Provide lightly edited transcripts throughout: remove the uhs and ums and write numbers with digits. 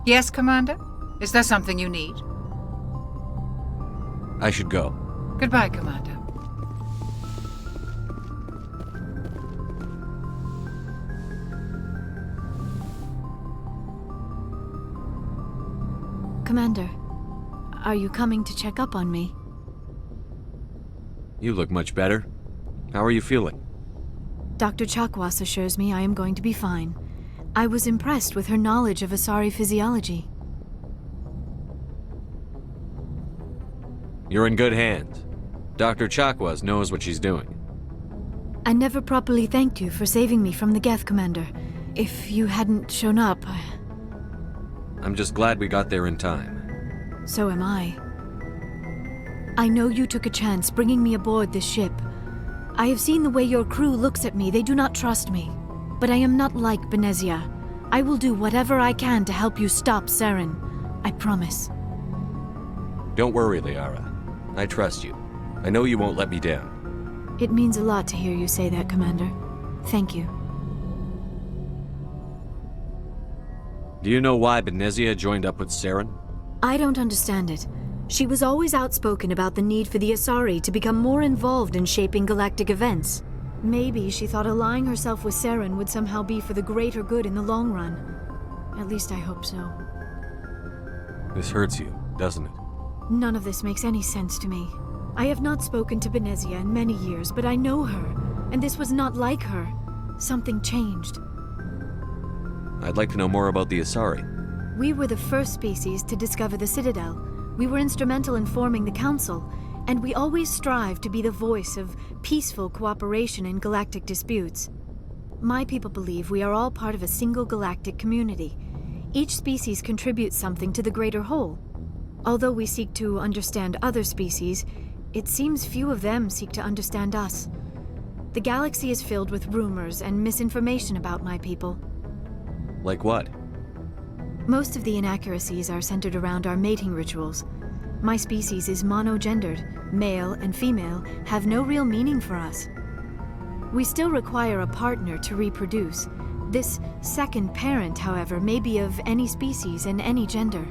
Yes, Commander? Is there something you need? I should go. Goodbye, Commander. Commander, are you coming to check up on me? You look much better. How are you feeling? Dr. Chakwas assures me I am going to be fine. I was impressed with her knowledge of Asari physiology. You're in good hands. Dr. Chakwas knows what she's doing. I never properly thanked you for saving me from the Geth, Commander. If you hadn't shown up, I'm just glad we got there in time. so am I. I know you took a chance bringing me aboard this ship. I have seen the way your crew looks at me. They do not trust me. But I am not like Benezia. I will do whatever I can to help you stop Saren. I promise. Don't worry, Liara. I trust you. I know you won't let me down. It means a lot to hear you say that, Commander. Thank you. Do you know why Benezia joined up with Saren? I don't understand it. She was always outspoken about the need for the Asari to become more involved in shaping galactic events. Maybe she thought allying herself with Saren would somehow be for the greater good in the long run. At least I hope so. This hurts you, doesn't it? None of this makes any sense to me. I have not spoken to Benezia in many years, but I know her, and this was not like her. Something changed. I'd like to know more about the Asari. We were the first species to discover the Citadel. We were instrumental in forming the Council, and we always strive to be the voice of peaceful cooperation in galactic disputes. My people believe we are all part of a single galactic community. Each species contributes something to the greater whole. Although we seek to understand other species, it seems few of them seek to understand us. The galaxy is filled with rumors and misinformation about my people. Like what? Most of the inaccuracies are centered around our mating rituals. My species is monogendered. Male and female have no real meaning for us. We still require a partner to reproduce. This second parent, however, may be of any species and any gender.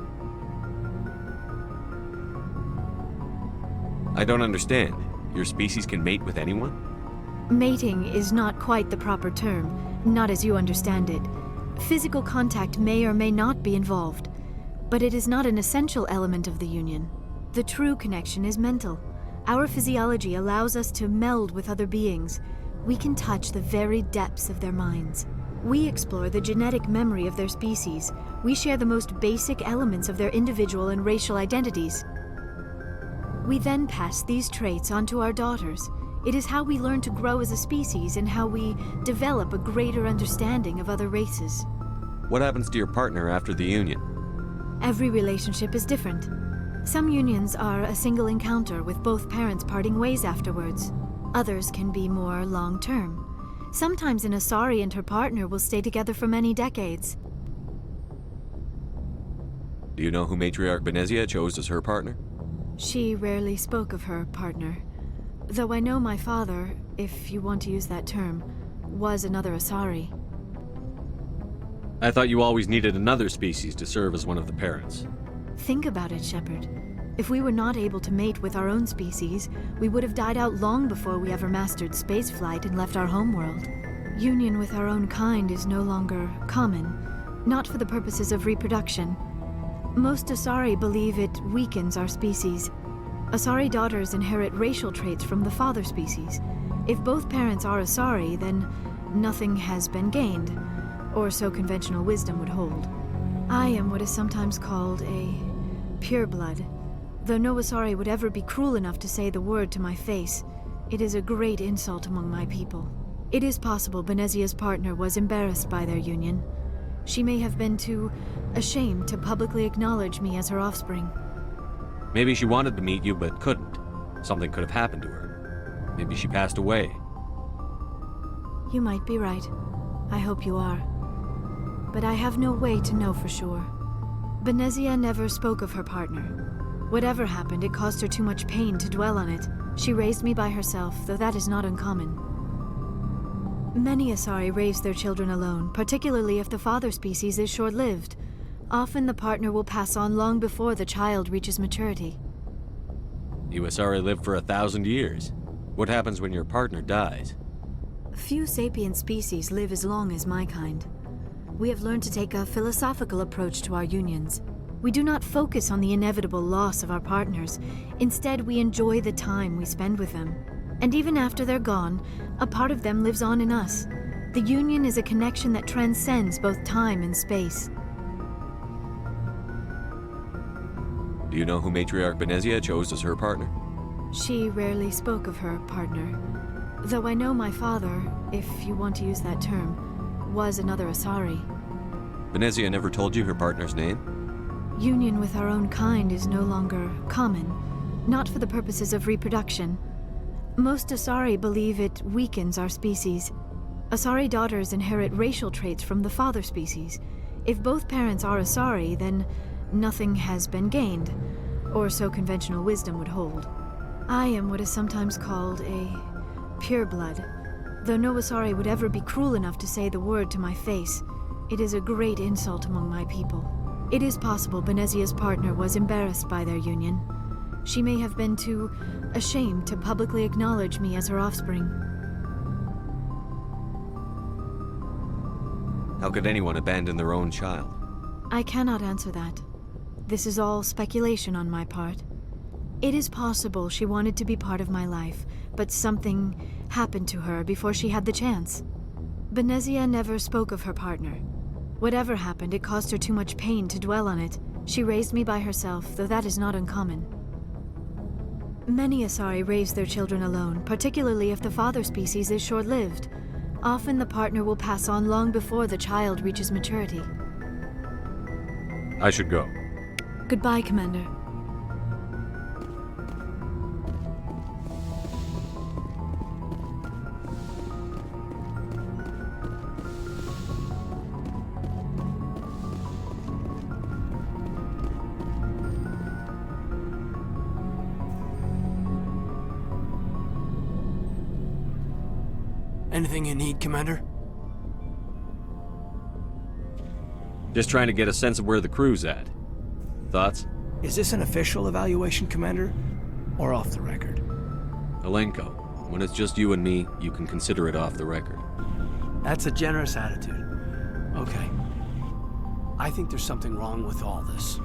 I don't understand. Your species can mate with anyone? Mating is not quite the proper term, not as you understand it. Physical contact may or may not be involved, but it is not an essential element of the union. The true connection is mental. Our physiology allows us to meld with other beings. We can touch the very depths of their minds. We explore the genetic memory of their species. We share the most basic elements of their individual and racial identities. We then pass these traits on to our daughters. It is how we learn to grow as a species and how we develop a greater understanding of other races. What happens to your partner after the union? Every relationship is different. Some unions are a single encounter with both parents parting ways afterwards. Others can be more long-term. Sometimes an Asari and her partner will stay together for many decades. Do you know who Matriarch Benezia chose as her partner? She rarely spoke of her partner. Though I know my father, if you want to use that term, was another Asari. I thought you always needed another species to serve as one of the parents. Think about it, Shepard. If we were not able to mate with our own species, we would have died out long before we ever mastered spaceflight and left our homeworld. Union with our own kind is no longer common, not for the purposes of reproduction. Most Asari believe it weakens our species. Asari daughters inherit racial traits from the father species. If both parents are Asari, then nothing has been gained, or so conventional wisdom would hold. I am what is sometimes called a pureblood. Though no Asari would ever be cruel enough to say the word to my face, it is a great insult among my people. It is possible Benezia's partner was embarrassed by their union. She may have been too ashamed to publicly acknowledge me as her offspring. Maybe she wanted to meet you but couldn't. Something could have happened to her. Maybe she passed away. You might be right. I hope you are. But I have no way to know for sure. Benezia never spoke of her partner. Whatever happened, it caused her too much pain to dwell on it. She raised me by herself, though that is not uncommon. Many Asari raise their children alone, particularly if the father species is short-lived. Often the partner will pass on long before the child reaches maturity. You Asari live for 1,000 years. What happens when your partner dies? Few sapient species live as long as my kind. We have learned to take a philosophical approach to our unions. We do not focus on the inevitable loss of our partners. Instead, we enjoy the time we spend with them. And even after they're gone, a part of them lives on in us. The union is a connection that transcends both time and space. Do you know who Matriarch Benezia chose as her partner? She rarely spoke of her partner. Though I know my father, if you want to use that term, was another Asari. Benezia never told you her partner's name? Union with our own kind is no longer common, not for the purposes of reproduction. Most Asari believe it weakens our species. Asari daughters inherit racial traits from the father species. If both parents are Asari, then nothing has been gained, or so conventional wisdom would hold. I am what is sometimes called a pureblood. Though no Asari would ever be cruel enough to say the word to my face, it is a great insult among my people. It is possible Benezia's partner was embarrassed by their union. She may have been too ashamed to publicly acknowledge me as her offspring. How could anyone abandon their own child? I cannot answer that. This is all speculation on my part. It is possible she wanted to be part of my life, but something happened to her before she had the chance. Benezia never spoke of her partner. Whatever happened, it caused her too much pain to dwell on it. She raised me by herself, though that is not uncommon. Many Asari raise their children alone, particularly if the father species is short-lived. Often the partner will pass on long before the child reaches maturity. I should go. Goodbye, Commander. Anything you need, Commander? Just trying to get a sense of where the crew's at. Thoughts? Is this an official evaluation, Commander? Or off the record? Alenko, when it's just you and me, you can consider it off the record. That's a generous attitude. Okay. I think there's something wrong with all this.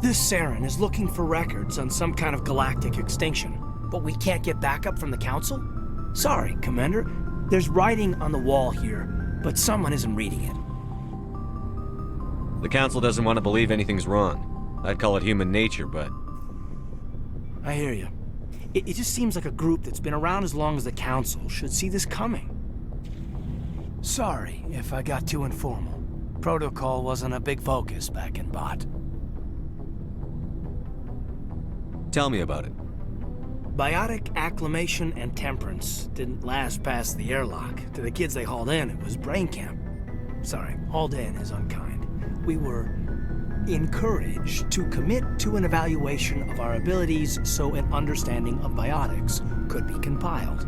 This Saren is looking for records on some kind of galactic extinction, but we can't get backup from the Council? Sorry, Commander. There's writing on the wall here, but someone isn't reading it. The Council doesn't want to believe anything's wrong. I'd call it human nature, but... I hear you. It just seems like a group that's been around as long as the Council should see this coming. Sorry if I got too informal. Protocol wasn't a big focus back in Bot. Tell me about it. Biotic acclimation and temperance didn't last past the airlock. To the kids they hauled in, it was brain camp. Sorry, hauled in is unkind. We were encouraged to commit to an evaluation of our abilities so an understanding of biotics could be compiled.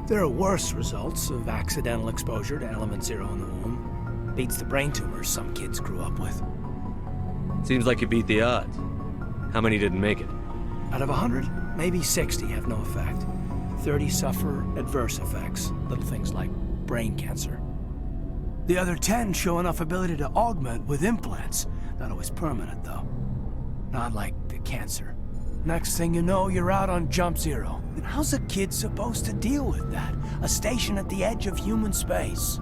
There are worse results of accidental exposure to Element Zero in the womb. Beats the brain tumors some kids grew up with. Seems like you beat the odds. How many didn't make it? Out of 100, maybe 60 have no effect. 30 suffer adverse effects, little things like brain cancer. The other 10 show enough ability to augment with implants. Not always permanent, though. Not like the cancer. Next thing you know, you're out on Jump Zero. And how's a kid supposed to deal with that? A station at the edge of human space.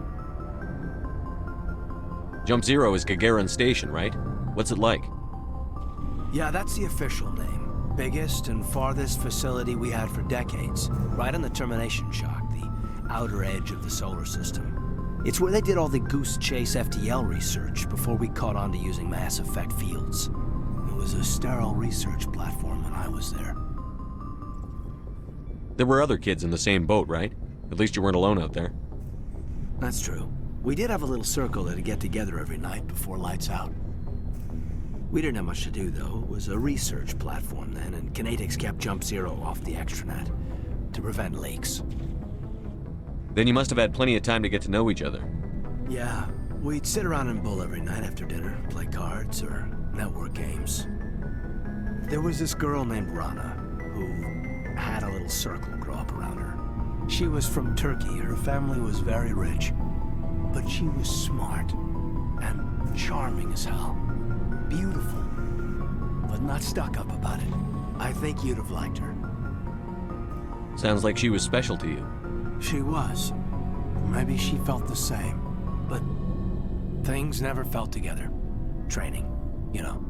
Jump Zero is Gagarin Station, right? What's it like? Yeah, that's the official name. Biggest and farthest facility we had for decades. Right on the termination shock, the outer edge of the solar system. It's where they did all the Goose Chase FTL research before we caught on to using mass effect fields. It was a sterile research platform when I was there. There were other kids in the same boat, right? At least you weren't alone out there. That's true. We did have a little circle that'd get together every night before lights out. We didn't have much to do, though. It was a research platform then, and Kinetics kept Jump Zero off the extranet to prevent leaks. Then you must have had plenty of time to get to know each other. Yeah, We'd sit around in Bull every night after dinner, play cards or network games. There was this girl named Rana, who had a little circle grow up around her. She was from Turkey. Her family was very rich. But she was smart and charming as hell. Beautiful, but not stuck up about it. I think you'd have liked her. Sounds like she was special to you. She was. Maybe she felt the same. But things never felt together. Training, you know.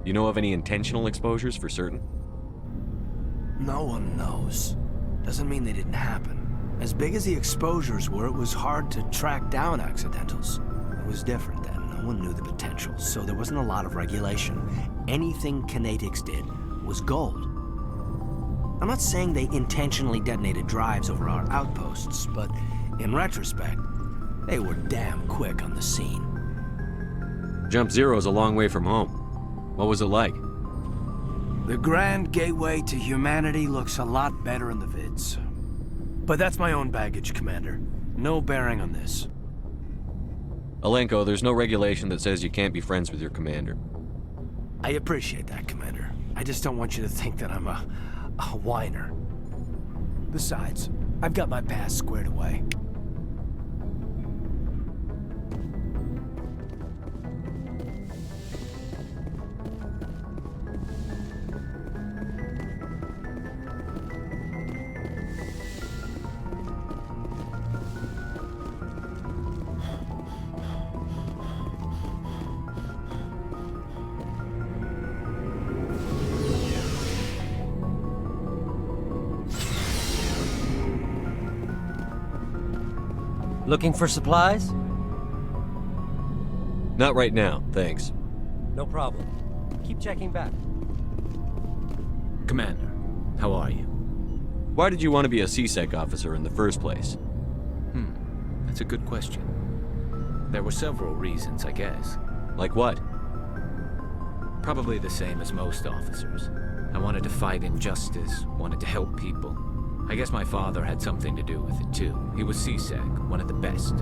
You know of any intentional exposures for certain? No one knows. Doesn't mean they didn't happen. As big as the exposures were, it was hard to track down accidentals. It was different then. No one knew the potential, so there wasn't a lot of regulation. Anything Kinetics did was gold. I'm not saying they intentionally detonated drives over our outposts, but in retrospect, they were damn quick on the scene. Jump Zero's a long way from home. What was it like? The grand gateway to humanity looks a lot better in the vids. But that's my own baggage, Commander. No bearing on this. Alenko, there's no regulation that says you can't be friends with your commander. I appreciate that, Commander. I just don't want you to think that I'm a whiner. Besides, I've got my past squared away. Looking for supplies? Not right now, thanks. No problem. Keep checking back. Commander, how are you? Why did you want to be a CSEC officer in the first place? That's a good question. There were several reasons, I guess. Like what? Probably the same as most officers. I wanted to fight injustice, wanted to help people. I guess my father had something to do with it too. He was CSEC, one of the best.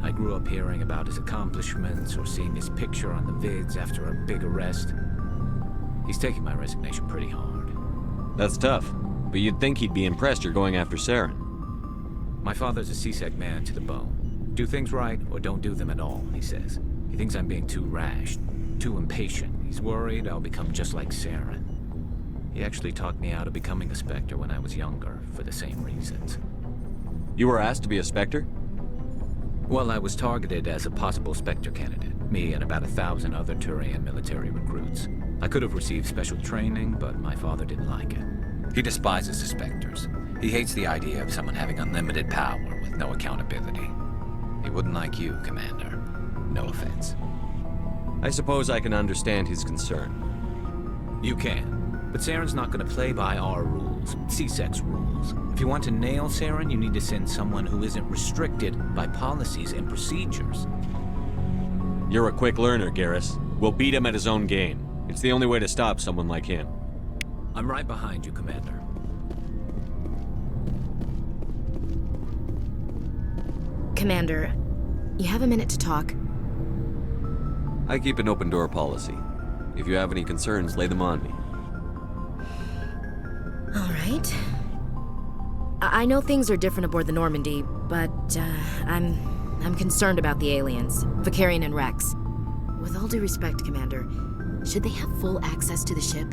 I grew up hearing about his accomplishments or seeing his picture on the vids after a big arrest. He's taking my resignation pretty hard. That's tough, but you'd think he'd be impressed you're going after Saren. My father's a CSEC man to the bone. Do things right or don't do them at all, he says. He thinks I'm being too rash, too impatient. He's worried I'll become just like Saren. He actually talked me out of becoming a Spectre when I was younger, for the same reasons. You were asked to be a Spectre? Well, I was targeted as a possible Spectre candidate, me and about 1,000 other Turian military recruits. I could have received special training, but my father didn't like it. He despises the Spectres. He hates the idea of someone having unlimited power with no accountability. He wouldn't like you, Commander. No offense. I suppose I can understand his concern. You can. But Saren's not going to play by our rules, CSEC's rules. If you want to nail Saren, you need to send someone who isn't restricted by policies and procedures. You're a quick learner, Garrus. We'll beat him at his own game. It's the only way to stop someone like him. I'm right behind you, Commander. Commander, you have a minute to talk. I keep an open door policy. If you have any concerns, lay them on me. All right. I know things are different aboard the Normandy, but I'm concerned about the aliens, Vicarian and Rex. With all due respect, Commander, should they have full access to the ship?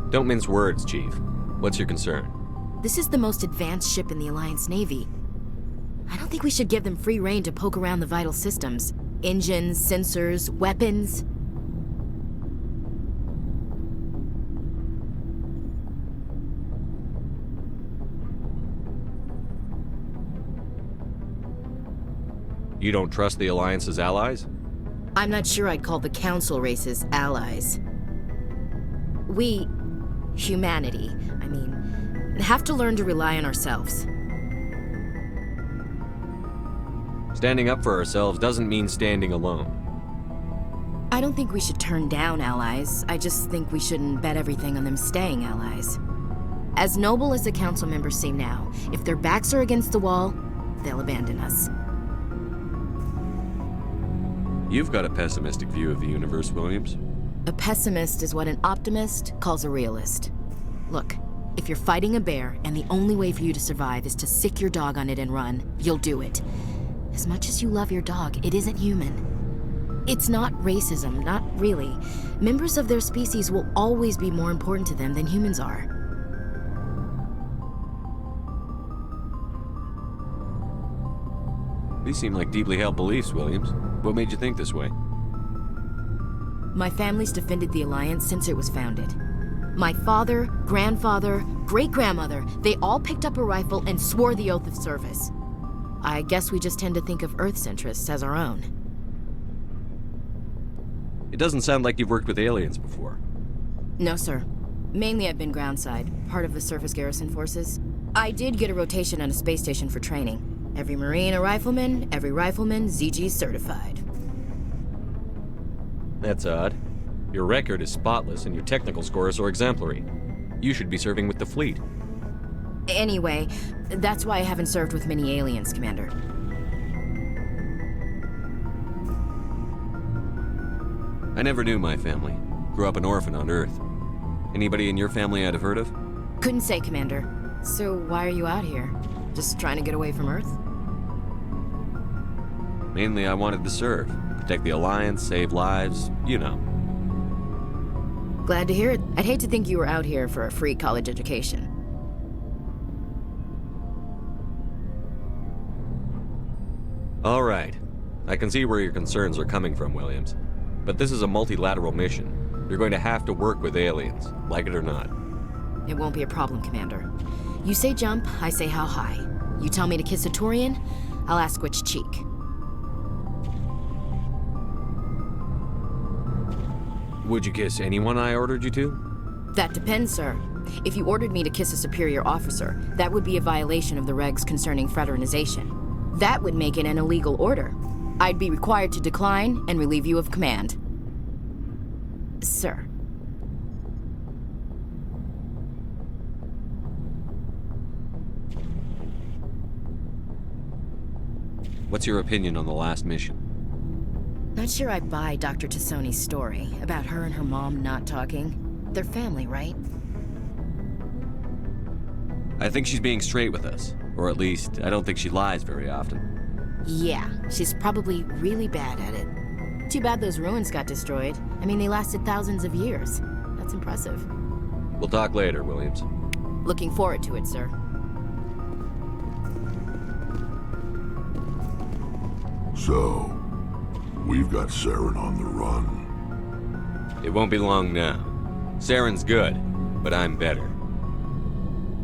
Don't mince words, Chief. What's your concern? This is the most advanced ship in the Alliance Navy. I don't think we should give them free rein to poke around the vital systems. Engines, sensors, weapons. You don't trust the Alliance's allies? I'm not sure I'd call the Council races allies. We, humanity, have to learn to rely on ourselves. Standing up for ourselves doesn't mean standing alone. I don't think we should turn down allies. I just think we shouldn't bet everything on them staying allies. As noble as the council members seem now, if their backs are against the wall, they'll abandon us. You've got a pessimistic view of the universe, Williams. A pessimist is what an optimist calls a realist. Look, if you're fighting a bear and the only way for you to survive is to sick your dog on it and run, you'll do it. As much as you love your dog, it isn't human. It's not racism, not really. Members of their species will always be more important to them than humans are. These seem like deeply held beliefs, Williams. What made you think this way? My family's defended the Alliance since it was founded. My father, grandfather, great-grandmother, they all picked up a rifle and swore the oath of service. I guess we just tend to think of Earth's interests as our own. It doesn't sound like you've worked with aliens before. No, sir. Mainly I've been groundside, part of the surface garrison forces. I did get a rotation on a space station for training. Every Marine a rifleman, every rifleman ZG certified. That's odd. Your record is spotless and your technical scores are exemplary. You should be serving with the fleet. Anyway, that's why I haven't served with many aliens, Commander. I never knew my family. Grew up an orphan on Earth. Anybody in your family I'd have heard of? Couldn't say, Commander. So why are you out here? Just trying to get away from Earth? Mainly I wanted to serve. Protect the Alliance, save lives, you know. Glad to hear it. I'd hate to think you were out here for a free college education. All right. I can see where your concerns are coming from, Williams. But this is a multilateral mission. You're going to have to work with aliens, like it or not. It won't be a problem, Commander. You say jump, I say how high. You tell me to kiss a Turian, I'll ask which cheek. Would you kiss anyone I ordered you to? That depends, sir. If you ordered me to kiss a superior officer, that would be a violation of the regs concerning fraternization. That would make it an illegal order. I'd be required to decline and relieve you of command. Sir. What's your opinion on the last mission? Not sure I buy Dr. Tassoni's story about her and her mom not talking. They're family, right? I think she's being straight with us. Or at least, I don't think she lies very often. Yeah, she's probably really bad at it. Too bad those ruins got destroyed. I mean, they lasted thousands of years. That's impressive. We'll talk later, Williams. Looking forward to it, sir. So, we've got Saren on the run. It won't be long now. Saren's good, but I'm better.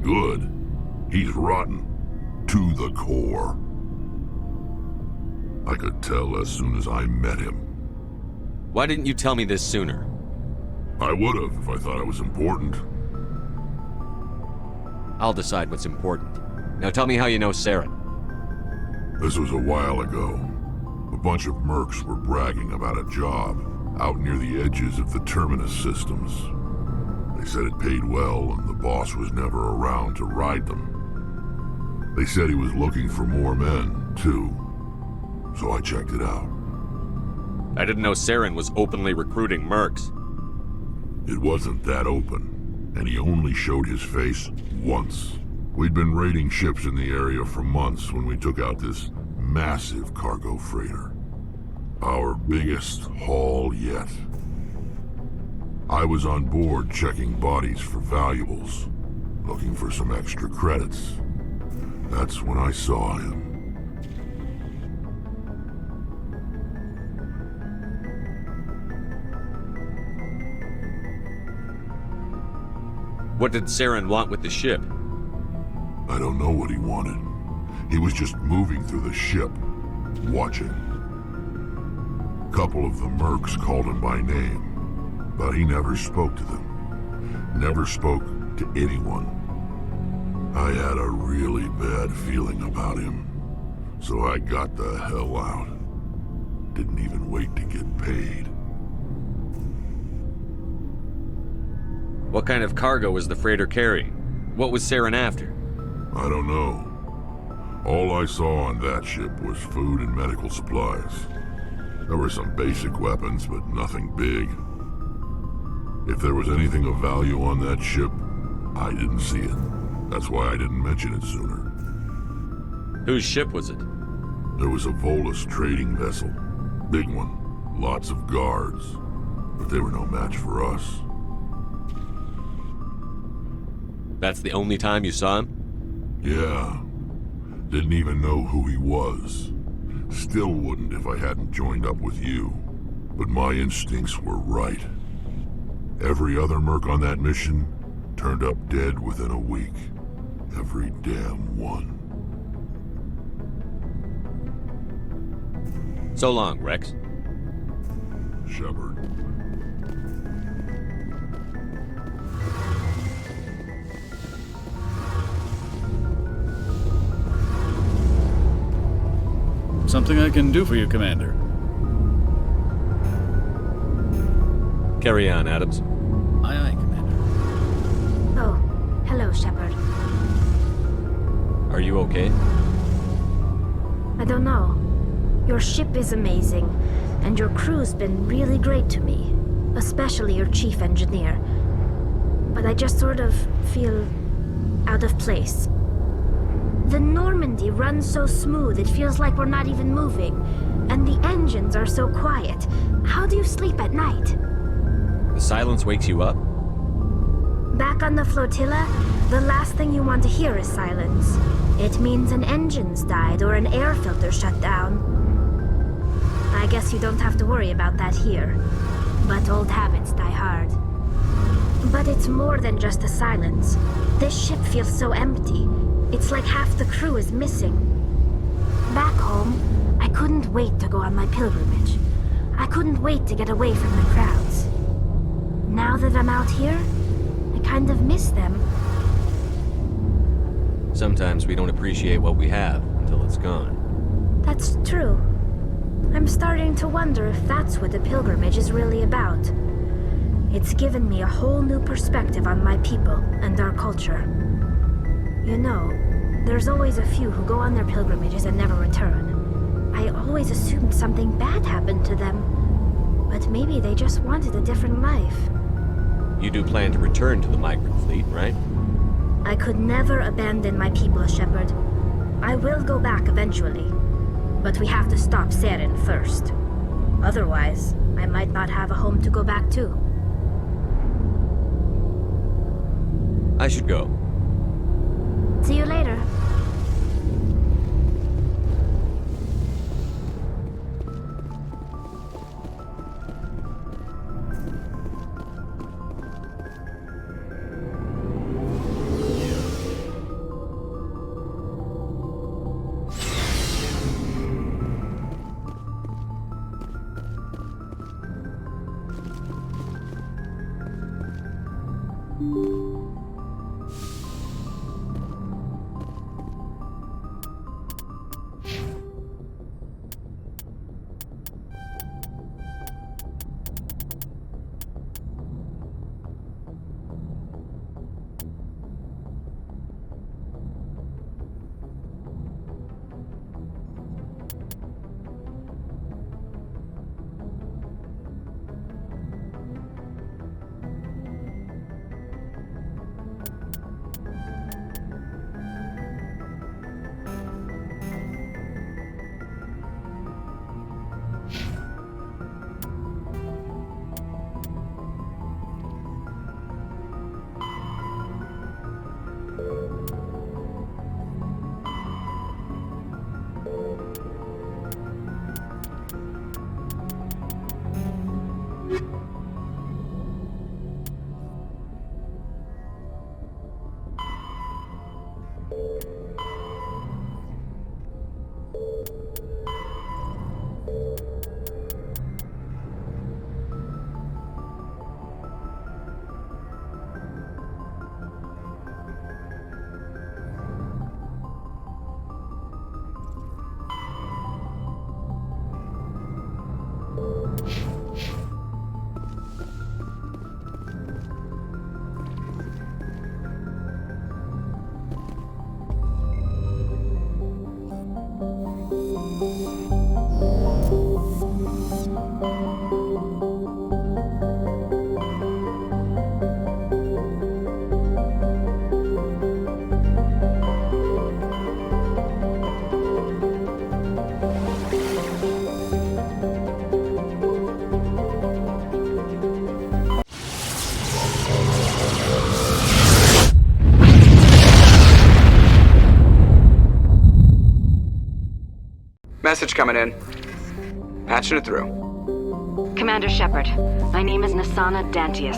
Good. He's rotten. To the core. I could tell as soon as I met him. Why didn't you tell me this sooner? I would have if I thought it was important. I'll decide what's important. Now tell me how you know Saren. This was a while ago. A bunch of mercs were bragging about a job out near the edges of the Terminus systems. They said it paid well and the boss was never around to ride them. They said he was looking for more men, too. So I checked it out. I didn't know Saren was openly recruiting mercs. It wasn't that open, and he only showed his face once. We'd been raiding ships in the area for months when we took out this massive cargo freighter. Our biggest haul yet. I was on board checking bodies for valuables, looking for some extra credits. That's when I saw him. What did Saren want with the ship? I don't know what he wanted. He was just moving through the ship, watching. A couple of the mercs called him by name, but he never spoke to them. Never spoke to anyone. I had a really bad feeling about him, so I got the hell out. Didn't even wait to get paid. What kind of cargo was the freighter carrying? What was Saren after? I don't know. All I saw on that ship was food and medical supplies. There were some basic weapons, but nothing big. If there was anything of value on that ship, I didn't see it. That's why I didn't mention it sooner. Whose ship was it? There was a Volus trading vessel. Big one. Lots of guards. But they were no match for us. That's the only time you saw him? Yeah. Didn't even know who he was. Still wouldn't if I hadn't joined up with you. But my instincts were right. Every other merc on that mission turned up dead within a week. Every damn one. So long, Rex. Shepard. Something I can do for you, Commander. Carry on, Adams. Aye, aye, Commander. Oh, hello, Shepard. Are you okay? I don't know. Your ship is amazing, and your crew's been really great to me, especially your chief engineer. But I just sort of feel out of place. The Normandy runs so smooth it feels like we're not even moving, and the engines are so quiet. How do you sleep at night? The silence wakes you up? Back on the flotilla, the last thing you want to hear is silence. It means an engine's died or an air filter shut down. I guess you don't have to worry about that here. But old habits die hard. But it's more than just the silence. This ship feels so empty. It's like half the crew is missing. Back home, I couldn't wait to go on my pilgrimage. I couldn't wait to get away from the crowds. Now that I'm out here, I kind of miss them. Sometimes we don't appreciate what we have until it's gone. That's true. I'm starting to wonder if that's what the pilgrimage is really about. It's given me a whole new perspective on my people and our culture. You know, there's always a few who go on their pilgrimages and never return. I always assumed something bad happened to them, but maybe they just wanted a different life. You do plan to return to the migrant fleet, right? I could never abandon my people, Shepard. I will go back eventually, but we have to stop Saren first. Otherwise, I might not have a home to go back to. I should go. See you later. Message coming in. Patching it through. Commander Shepard, my name is Nasana Dantius.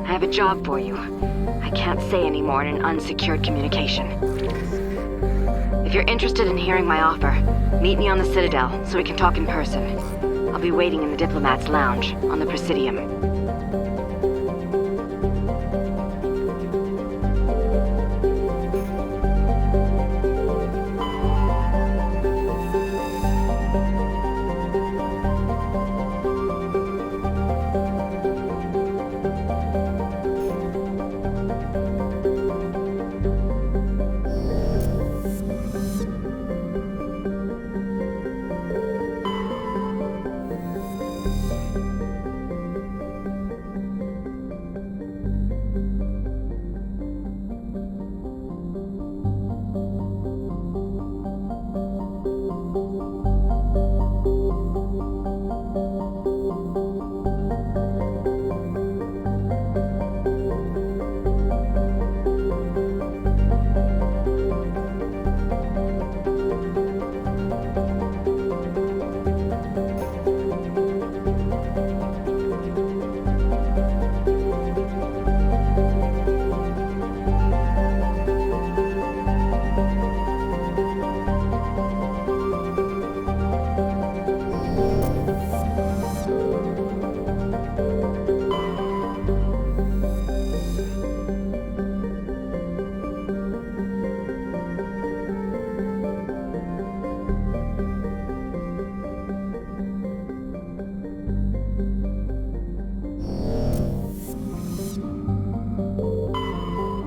I have a job for you. I can't say any more in an unsecured communication. If you're interested in hearing my offer, meet me on the Citadel so we can talk in person. I'll be waiting in the Diplomat's Lounge on the Presidium.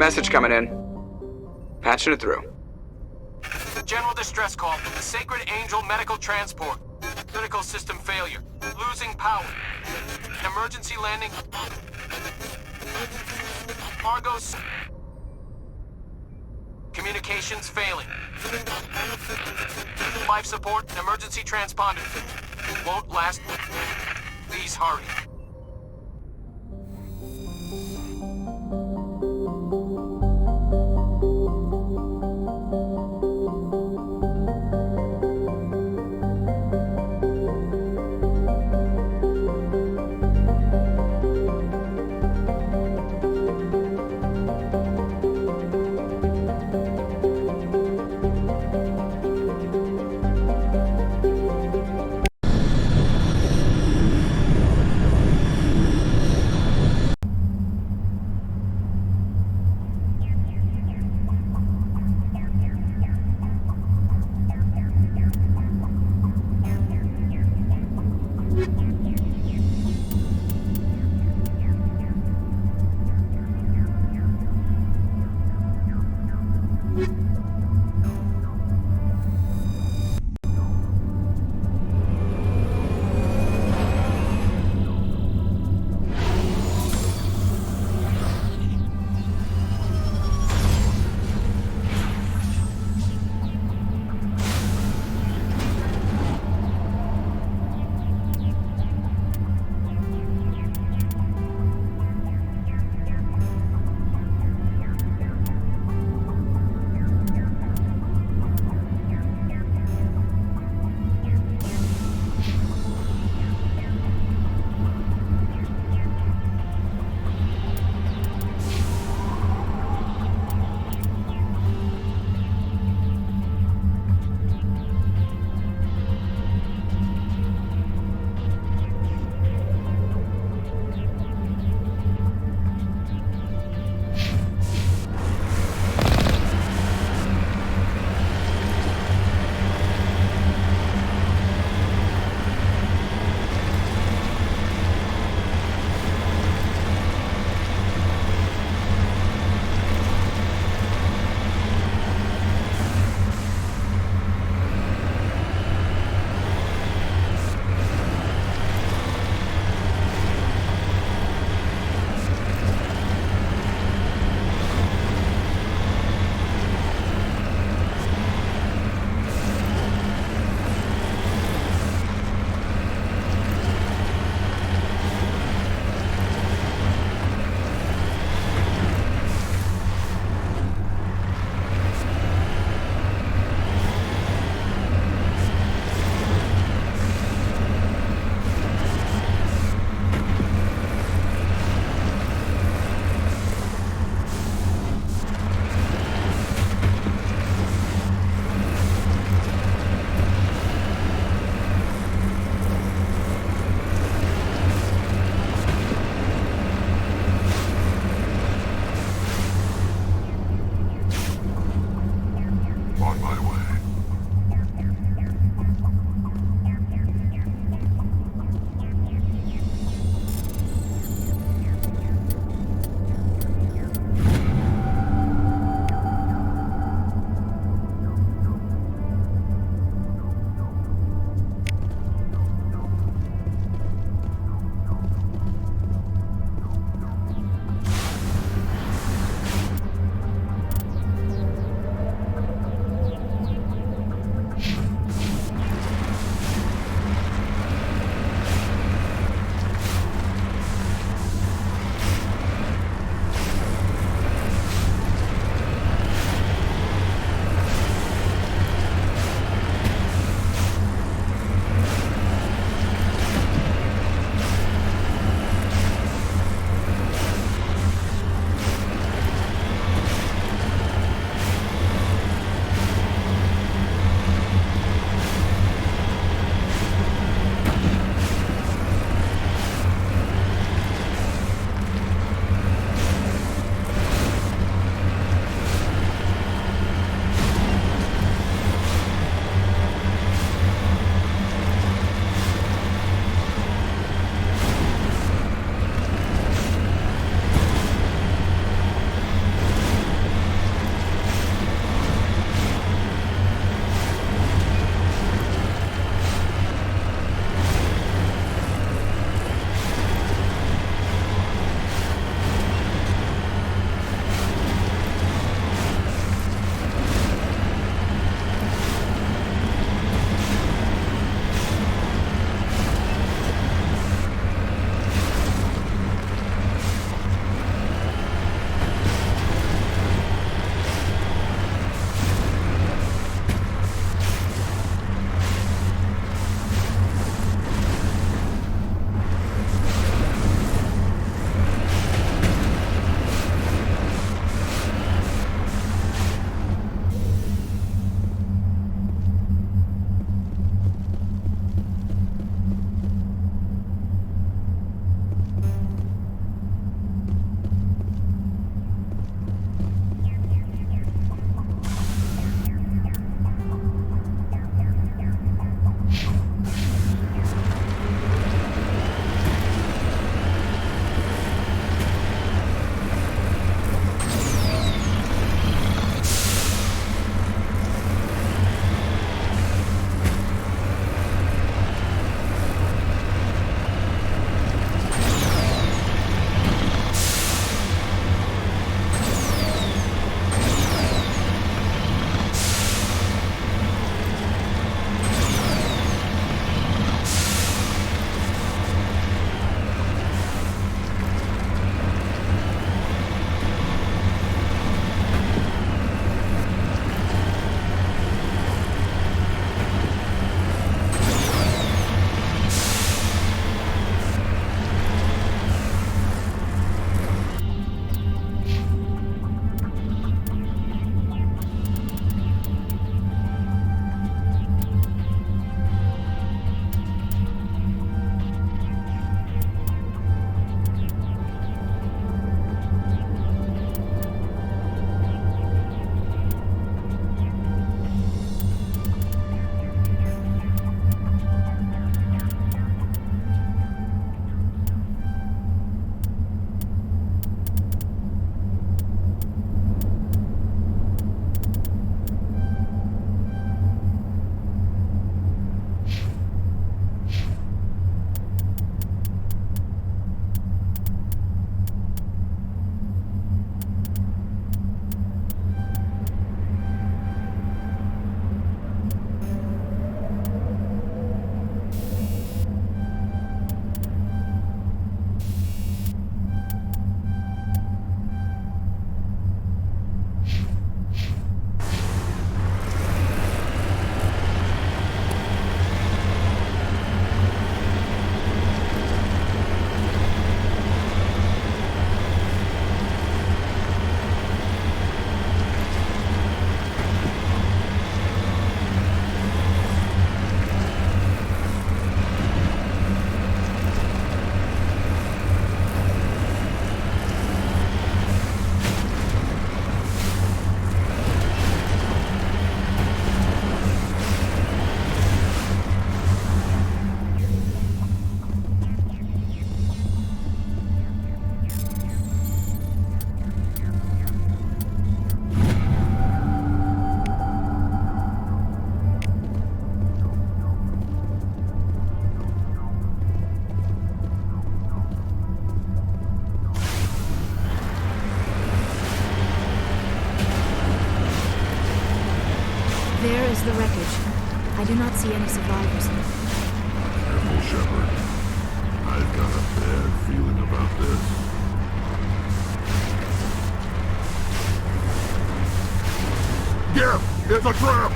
Message coming in. Patching it through. General distress call from the Sacred Angel Medical Transport. Critical system failure. Losing power. Emergency landing. Argos. Communications failing. Life support and emergency transponder. Won't last. Please hurry. not see any survivors. Careful, Shepard. I've got a bad feeling about this. Gip! It's a trap!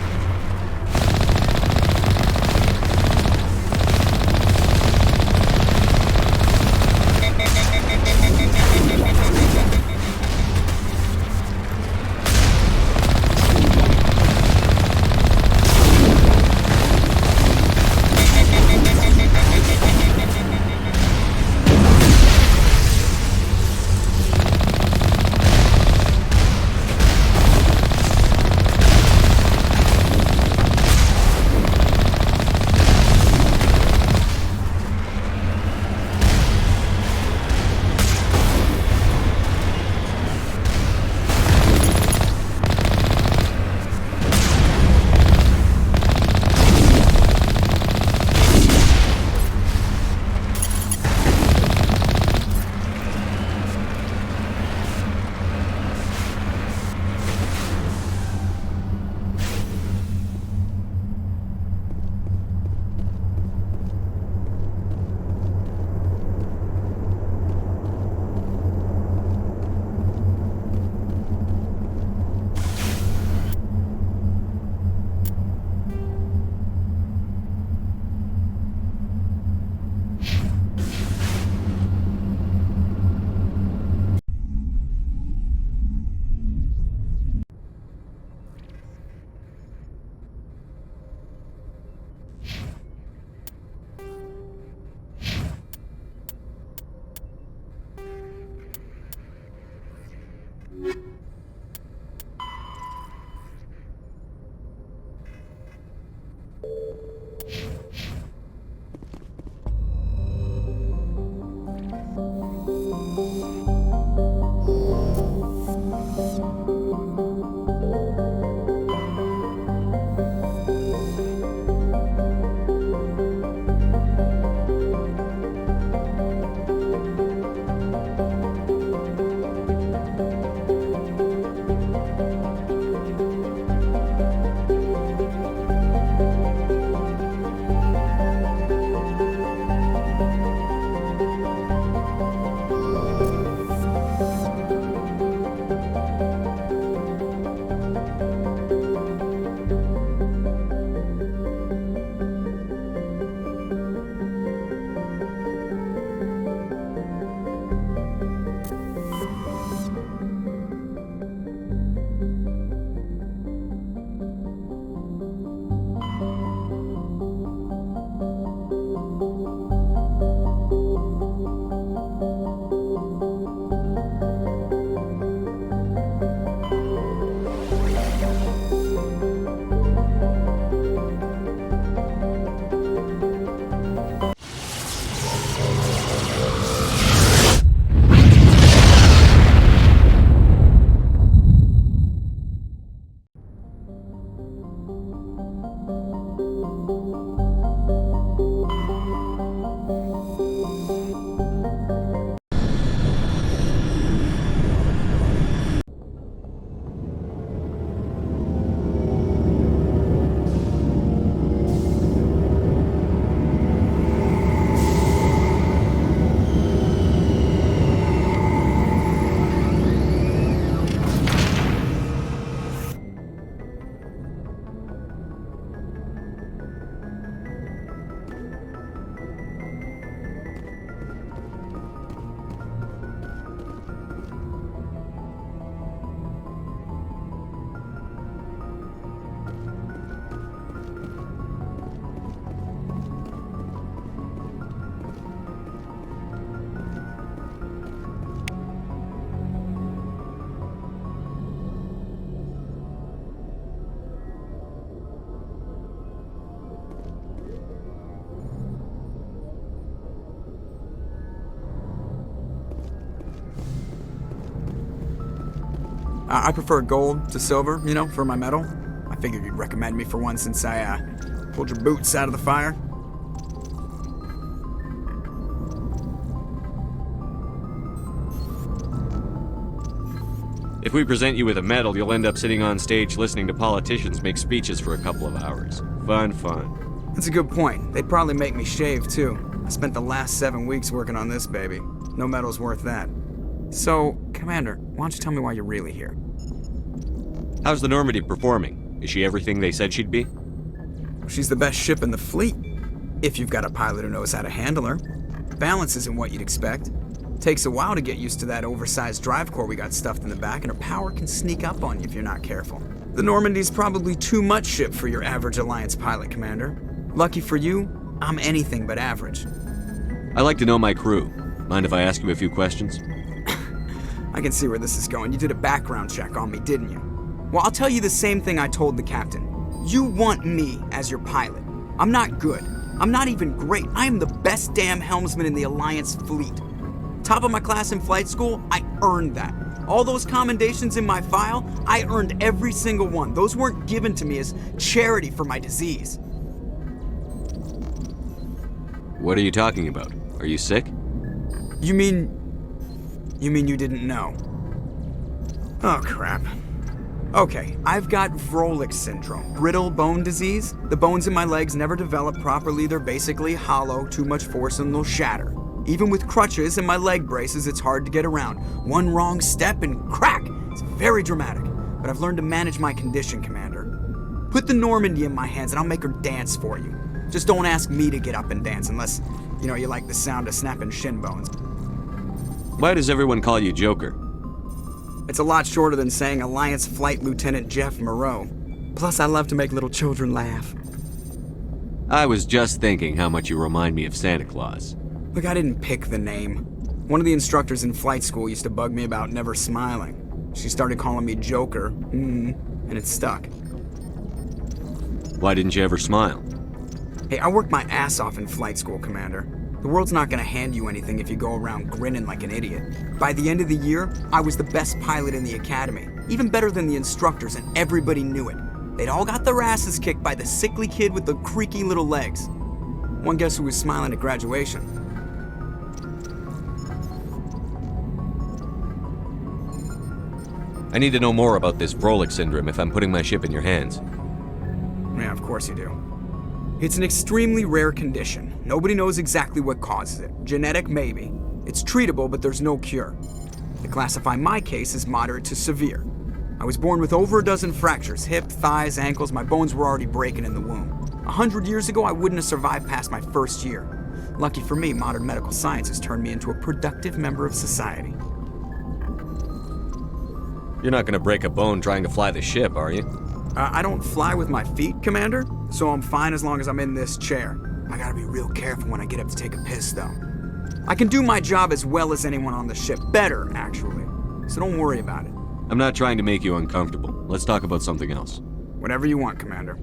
I prefer gold to silver, you know, for my metal. I figured you'd recommend me for one since I pulled your boots out of the fire. If we present you with a medal, you'll end up sitting on stage listening to politicians make speeches for a couple of hours. Fun, fun. That's a good point. They'd probably make me shave, too. I spent the last 7 weeks working on this baby. No medal's worth that. So, Commander, why don't you tell me why you're really here? How's the Normandy performing? Is she everything they said she'd be? She's the best ship in the fleet, if you've got a pilot who knows how to handle her. Balance isn't what you'd expect. Takes a while to get used to that oversized drive core we got stuffed in the back, and her power can sneak up on you if you're not careful. The Normandy's probably too much ship for your average Alliance pilot, Commander. Lucky for you, I'm anything but average. I like to know my crew. Mind if I ask you a few questions? I can see where this is going. You did a background check on me, didn't you? Well, I'll tell you the same thing I told the captain. You want me as your pilot. I'm not good. I'm not even great. I am the best damn helmsman in the Alliance fleet. Top of my class in flight school, I earned that. All those commendations in my file, I earned every single one. Those weren't given to me as charity for my disease. What are you talking about? Are you sick? You mean you didn't know? Oh, crap. Okay, I've got Vrolik syndrome, brittle bone disease. The bones in my legs never develop properly. They're basically hollow, too much force and they'll shatter. Even with crutches and my leg braces, it's hard to get around. One wrong step and crack! It's very dramatic, but I've learned to manage my condition, Commander. Put the Normandy in my hands and I'll make her dance for you. Just don't ask me to get up and dance unless, you like the sound of snapping shin bones. Why does everyone call you Joker? It's a lot shorter than saying Alliance Flight Lieutenant Jeff Moreau. Plus, I love to make little children laugh. I was just thinking how much you remind me of Santa Claus. Look, I didn't pick the name. One of the instructors in flight school used to bug me about never smiling. She started calling me Joker, and it stuck. Why didn't you ever smile? Hey, I worked my ass off in flight school, Commander. The world's not gonna hand you anything if you go around grinning like an idiot. By the end of the year, I was the best pilot in the academy. Even better than the instructors, and everybody knew it. They'd all got their asses kicked by the sickly kid with the creaky little legs. One guess who was smiling at graduation? I need to know more about this Vrolik syndrome if I'm putting my ship in your hands. Yeah, of course you do. It's an extremely rare condition. Nobody knows exactly what causes it. Genetic, maybe. It's treatable, but there's no cure. They classify my case as moderate to severe. I was born with over a dozen fractures, hip, thighs, ankles. My bones were already breaking in the womb. 100 years ago, I wouldn't have survived past my first year. Lucky for me, modern medical science has turned me into a productive member of society. You're not gonna break a bone trying to fly the ship, are you? I don't fly with my feet, Commander, so I'm fine as long as I'm in this chair. I gotta be real careful when I get up to take a piss, though. I can do my job as well as anyone on the ship. Better, actually. So don't worry about it. I'm not trying to make you uncomfortable. Let's talk about something else. Whatever you want, Commander.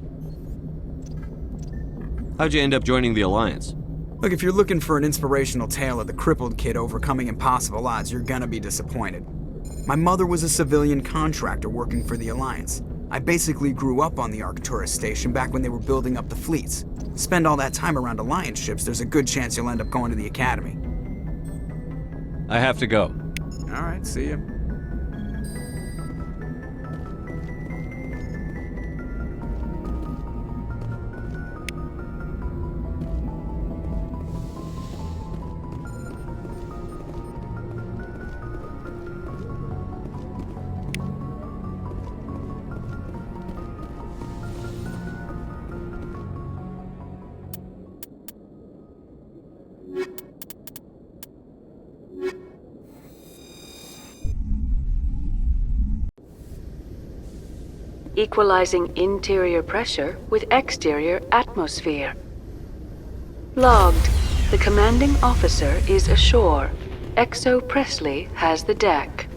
How'd you end up joining the Alliance? Look, if you're looking for an inspirational tale of the crippled kid overcoming impossible odds, you're gonna be disappointed. My mother was a civilian contractor working for the Alliance. I basically grew up on the Arcturus station back when they were building up the fleets. Spend all that time around Alliance ships, there's a good chance you'll end up going to the Academy. I have to go. All right, see ya. Equalizing interior pressure with exterior atmosphere. Logged. The commanding officer is ashore. Exo Presley has the deck.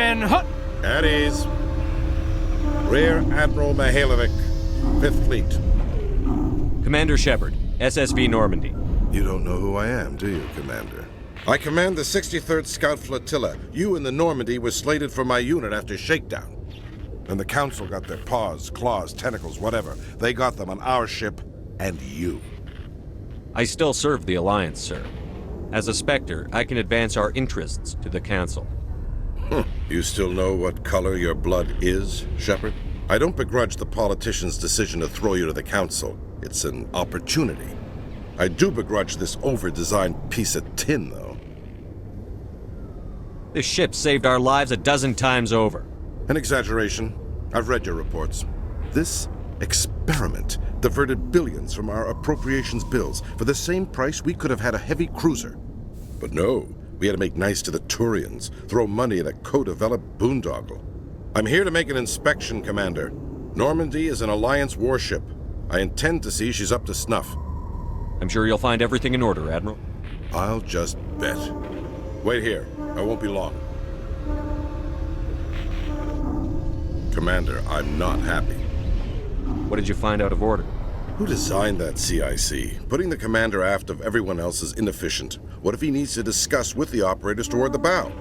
and hut! At ease. Rear Admiral Mihailovic, 5th Fleet. Commander Shepard, SSV Normandy. You don't know who I am, do you, Commander? I command the 63rd Scout Flotilla. You and the Normandy were slated for my unit after shakedown. And the Council got their paws, claws, tentacles, whatever. They got them on our ship, and you. I still serve the Alliance, sir. As a Spectre, I can advance our interests to the Council. You still know what color your blood is, Shepard? I don't begrudge the politician's decision to throw you to the Council. It's an opportunity. I do begrudge this over-designed piece of tin, though. This ship saved our lives a dozen times over. An exaggeration. I've read your reports. This experiment diverted billions from our appropriations bills. For the same price, we could have had a heavy cruiser. But no, we had to make nice to the Turians, throw money at a co-developed boondoggle. I'm here to make an inspection, Commander. Normandy is an Alliance warship. I intend to see she's up to snuff. I'm sure you'll find everything in order, Admiral. I'll just bet. Wait here. I won't be long. Commander, I'm not happy. What did you find out of order? Who designed that CIC? Putting the commander aft of everyone else is inefficient. What if he needs to discuss with the operators toward the bow?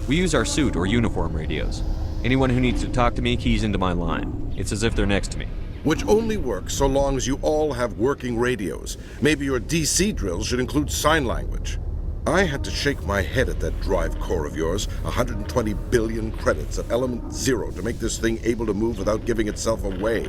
We use our suit or uniform radios. Anyone who needs to talk to me keys into my line. It's as if they're next to me. Which only works so long as you all have working radios. Maybe your DC drills should include sign language. I had to shake my head at that drive core of yours. 120 billion credits at element 0 to make this thing able to move without giving itself away.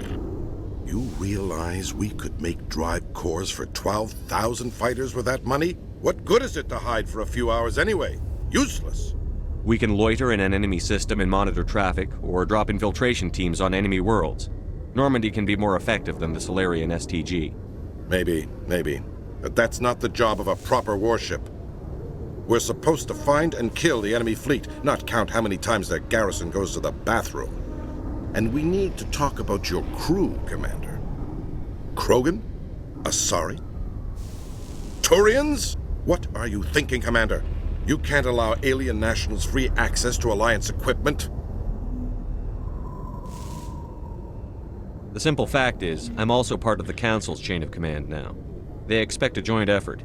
You realize we could make drive cores for 12,000 fighters with that money? What good is it to hide for a few hours anyway? Useless. We can loiter in an enemy system and monitor traffic, or drop infiltration teams on enemy worlds. Normandy can be more effective than the Solarian STG. Maybe. But that's not the job of a proper warship. We're supposed to find and kill the enemy fleet, not count how many times their garrison goes to the bathroom. And we need to talk about your crew, Commander. Krogan? Asari? Turians? What are you thinking, Commander? You can't allow alien nationals free access to Alliance equipment. The simple fact is, I'm also part of the Council's chain of command now. They expect a joint effort.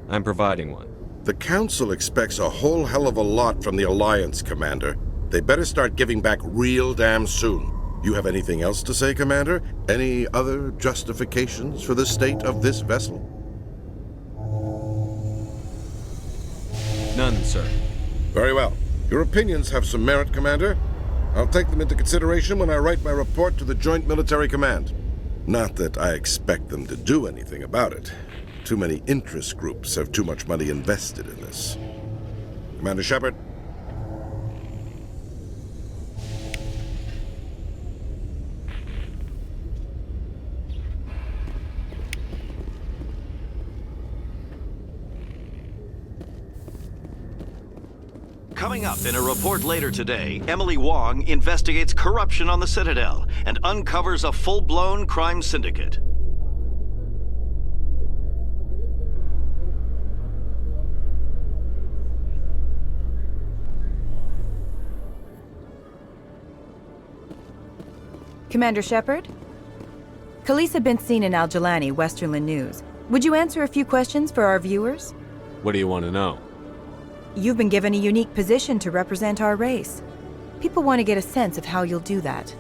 I'm providing one. The Council expects a whole hell of a lot from the Alliance, Commander. They better start giving back real damn soon. You have anything else to say, Commander? Any other justifications for the state of this vessel? None, sir. Very well. Your opinions have some merit, Commander. I'll take them into consideration when I write my report to the Joint Military Command. Not that I expect them to do anything about it. Too many interest groups have too much money invested in this. Commander Shepard. Coming up in a report later today, Emily Wong investigates corruption on the Citadel and uncovers a full-blown crime syndicate. Commander Shepard? Khaleesa been seen in Al-Jalani, Westerland News. Would you answer a few questions for our viewers? What do you want to know? You've been given a unique position to represent our race. People want to get a sense of how you'll do that.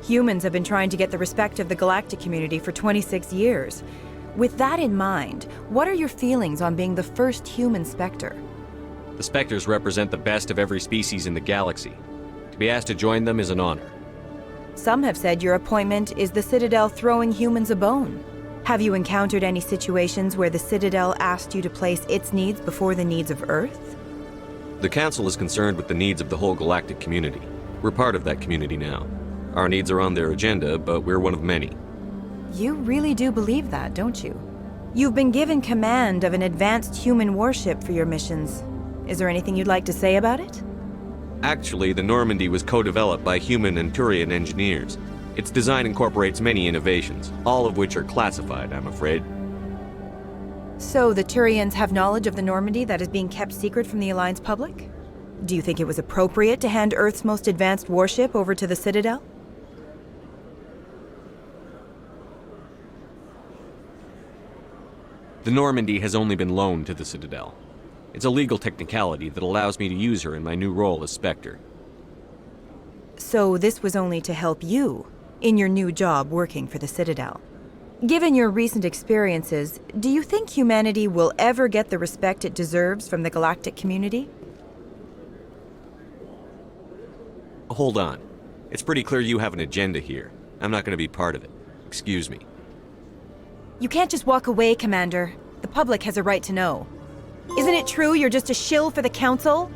Humans have been trying to get the respect of the galactic community for 26 years. With that in mind, what are your feelings on being the first human Spectre? The Spectres represent the best of every species in the galaxy. To be asked to join them is an honor. Some have said your appointment is the Citadel throwing humans a bone. Have you encountered any situations where the Citadel asked you to place its needs before the needs of Earth? The Council is concerned with the needs of the whole galactic community. We're part of that community now. Our needs are on their agenda, but we're one of many. You really do believe that, don't you? You've been given command of an advanced human warship for your missions. Is there anything you'd like to say about it? Actually, the Normandy was co-developed by human and Turian engineers. Its design incorporates many innovations, all of which are classified, I'm afraid. So the Turians have knowledge of the Normandy that is being kept secret from the Alliance public? Do you think it was appropriate to hand Earth's most advanced warship over to the Citadel? The Normandy has only been loaned to the Citadel. It's a legal technicality that allows me to use her in my new role as Spectre. So this was only to help you in your new job working for the Citadel. Given your recent experiences, do you think humanity will ever get the respect it deserves from the galactic community? Hold on. It's pretty clear you have an agenda here. I'm not going to be part of it. Excuse me. You can't just walk away, Commander. The public has a right to know. Isn't it true you're just a shill for the Council?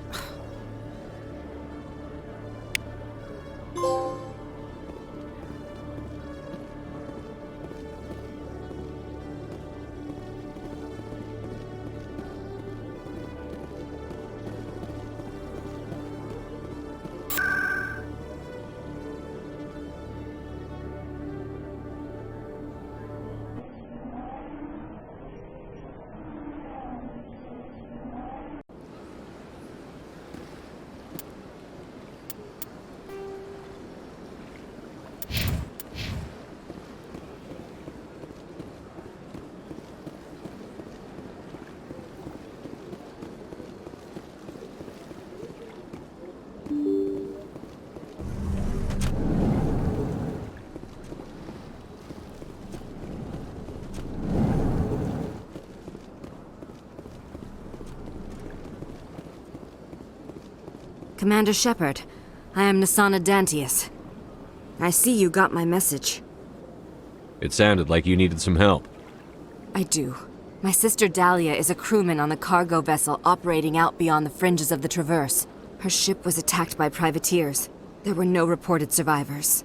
Commander Shepard, I am Nasana Dantius. I see you got my message. It sounded like you needed some help. I do. My sister Dahlia is a crewman on the cargo vessel operating out beyond the fringes of the Traverse. Her ship was attacked by privateers. There were no reported survivors.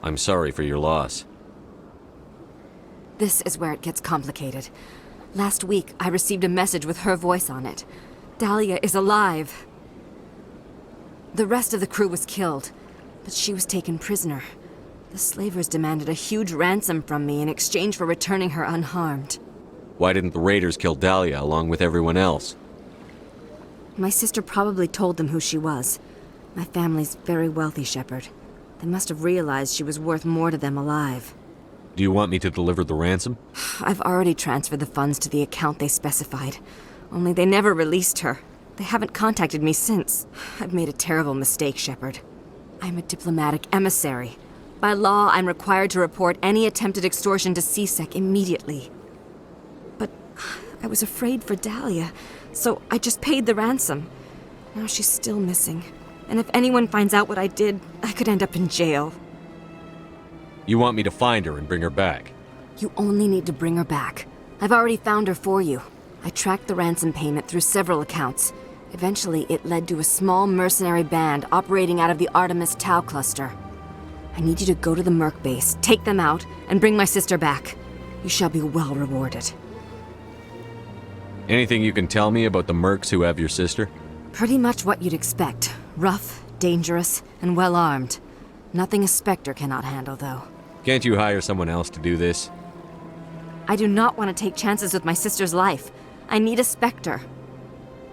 I'm sorry for your loss. This is where it gets complicated. Last week, I received a message with her voice on it. Dahlia is alive. The rest of the crew was killed, but she was taken prisoner. The slavers demanded a huge ransom from me in exchange for returning her unharmed. Why didn't the raiders kill Dahlia along with everyone else? My sister probably told them who she was. My family's very wealthy, Shepard. They must have realized she was worth more to them alive. Do you want me to deliver the ransom? I've already transferred the funds to the account they specified. Only they never released her. They haven't contacted me since. I've made a terrible mistake, Shepard. I'm a diplomatic emissary. By law, I'm required to report any attempted extortion to CSEC immediately. But I was afraid for Dahlia, so I just paid the ransom. Now she's still missing. And if anyone finds out what I did, I could end up in jail. You want me to find her and bring her back? You only need to bring her back. I've already found her for you. I tracked the ransom payment through several accounts. Eventually, it led to a small mercenary band operating out of the Artemis Tau cluster. I need you to go to the Merc base, take them out, and bring my sister back. You shall be well rewarded. Anything you can tell me about the mercs who have your sister? Pretty much what you'd expect. Rough, dangerous, and well-armed. Nothing a Spectre cannot handle, though. Can't you hire someone else to do this? I do not want to take chances with my sister's life. I need a Spectre.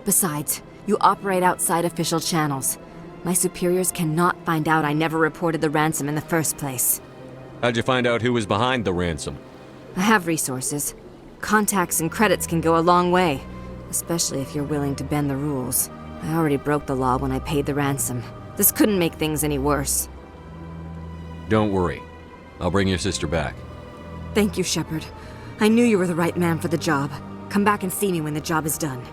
Besides, you operate outside official channels. My superiors cannot find out I never reported the ransom in the first place. How'd you find out who was behind the ransom? I have resources. Contacts and credits can go a long way, especially if you're willing to bend the rules. I already broke the law when I paid the ransom. This couldn't make things any worse. Don't worry. I'll bring your sister back. Thank you, Shepard. I knew you were the right man for the job. Come back and see me when the job is done.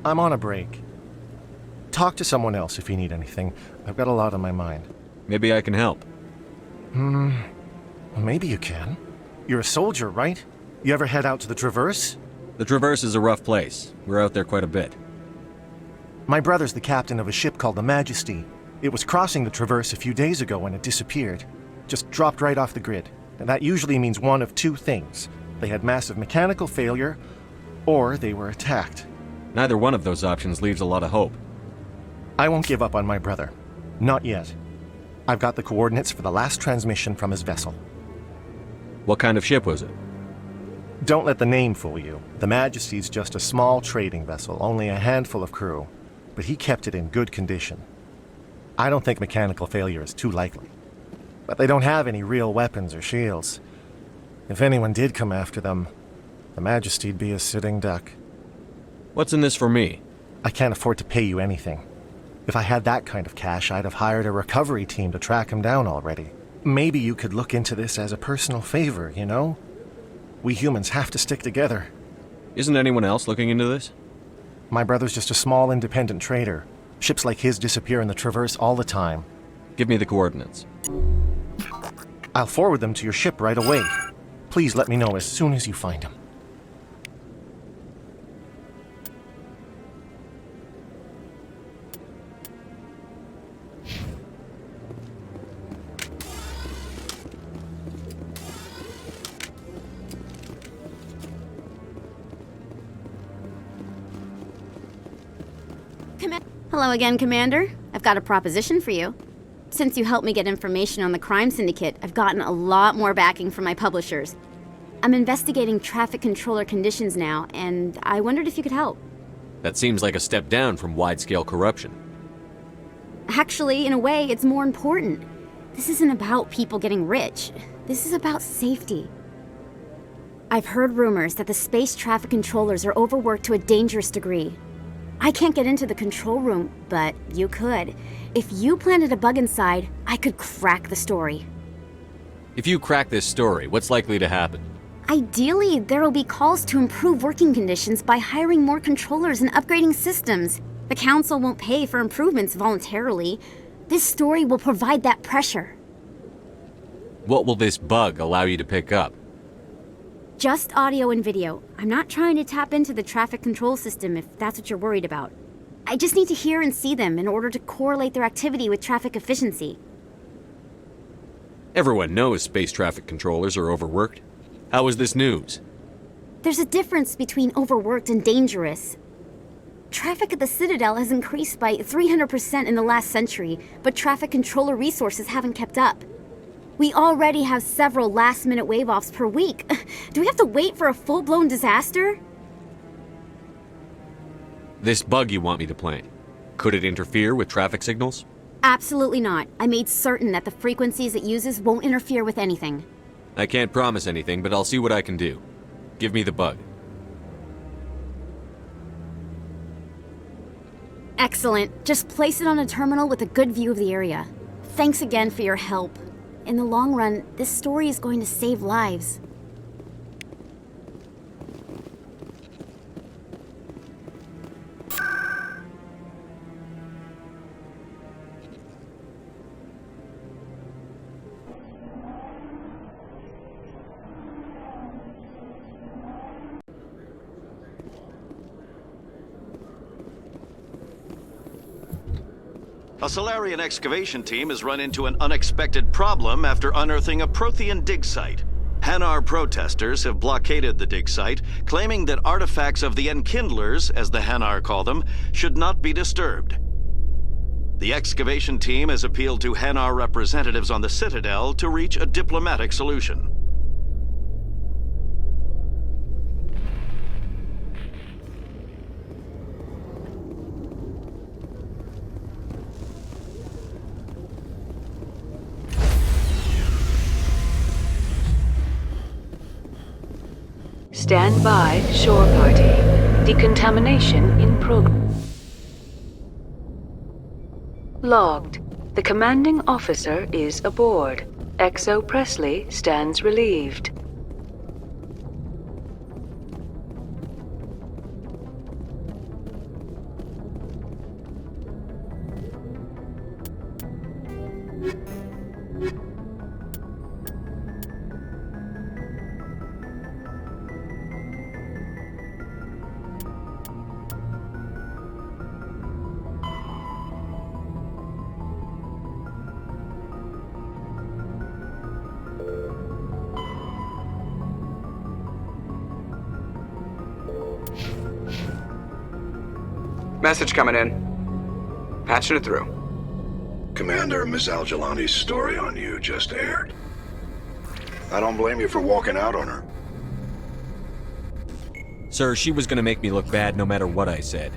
I'm on a break. Talk to someone else if you need anything. I've got a lot on my mind. Maybe I can help. Maybe you can. You're a soldier, right? You ever head out to the Traverse? The Traverse is a rough place. We're out there quite a bit. My brother's the captain of a ship called the Majesty. It was crossing the Traverse a few days ago when it disappeared. Just dropped right off the grid. And that usually means one of two things. They had massive mechanical failure, or they were attacked. Neither one of those options leaves a lot of hope. I won't give up on my brother. Not yet. I've got the coordinates for the last transmission from his vessel. What kind of ship was it? Don't let the name fool you. The Majesty's just a small trading vessel, only a handful of crew. But he kept it in good condition. I don't think mechanical failure is too likely. But they don't have any real weapons or shields. If anyone did come after them, the Majesty'd be a sitting duck. What's in this for me? I can't afford to pay you anything. If I had that kind of cash, I'd have hired a recovery team to track him down already. Maybe you could look into this as a personal favor, you know? We humans have to stick together. Isn't anyone else looking into this? My brother's just a small independent trader. Ships like his disappear in the Traverse all the time. Give me the coordinates. I'll forward them to your ship right away. Please let me know as soon as you find them. Hello again, Commander. I've got a proposition for you. Since you helped me get information on the crime syndicate, I've gotten a lot more backing from my publishers. I'm investigating traffic controller conditions now, and I wondered if you could help. That seems like a step down from wide-scale corruption. Actually, in a way, it's more important. This isn't about people getting rich. This is about safety. I've heard rumors that the space traffic controllers are overworked to a dangerous degree. I can't get into the control room, but you could. If you planted a bug inside, I could crack the story. If you crack this story, what's likely to happen? Ideally, there will be calls to improve working conditions by hiring more controllers and upgrading systems. The Council won't pay for improvements voluntarily. This story will provide that pressure. What will this bug allow you to pick up? Just audio and video. I'm not trying to tap into the traffic control system if that's what you're worried about. I just need to hear and see them in order to correlate their activity with traffic efficiency. Everyone knows space traffic controllers are overworked. How is this news? There's a difference between overworked and dangerous. Traffic at the Citadel has increased by 300% in the last century, but traffic controller resources haven't kept up. We already have several last-minute wave-offs per week. Do we have to wait for a full-blown disaster? This bug you want me to plant, could it interfere with traffic signals? Absolutely not. I made certain that the frequencies it uses won't interfere with anything. I can't promise anything, but I'll see what I can do. Give me the bug. Excellent. Just place it on a terminal with a good view of the area. Thanks again for your help. In the long run, this story is going to save lives. A Solarian excavation team has run into an unexpected problem after unearthing a Prothean dig site. Hanar protesters have blockaded the dig site, claiming that artifacts of the Enkindlers, as the Hanar call them, should not be disturbed. The excavation team has appealed to Hanar representatives on the Citadel to reach a diplomatic solution. Stand by, shore party. Decontamination in progress. Logged. The commanding officer is aboard. Exo Presley stands relieved. Message coming in. Patching it through. Commander, Ms. Al-Jalani's story on you just aired. I don't blame you for walking out on her. Sir, she was gonna make me look bad no matter what I said.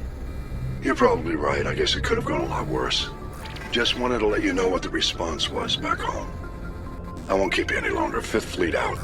You're probably right. I guess it could have gone a lot worse. Just wanted to let you know what the response was back home. I won't keep you any longer. Fifth Fleet out.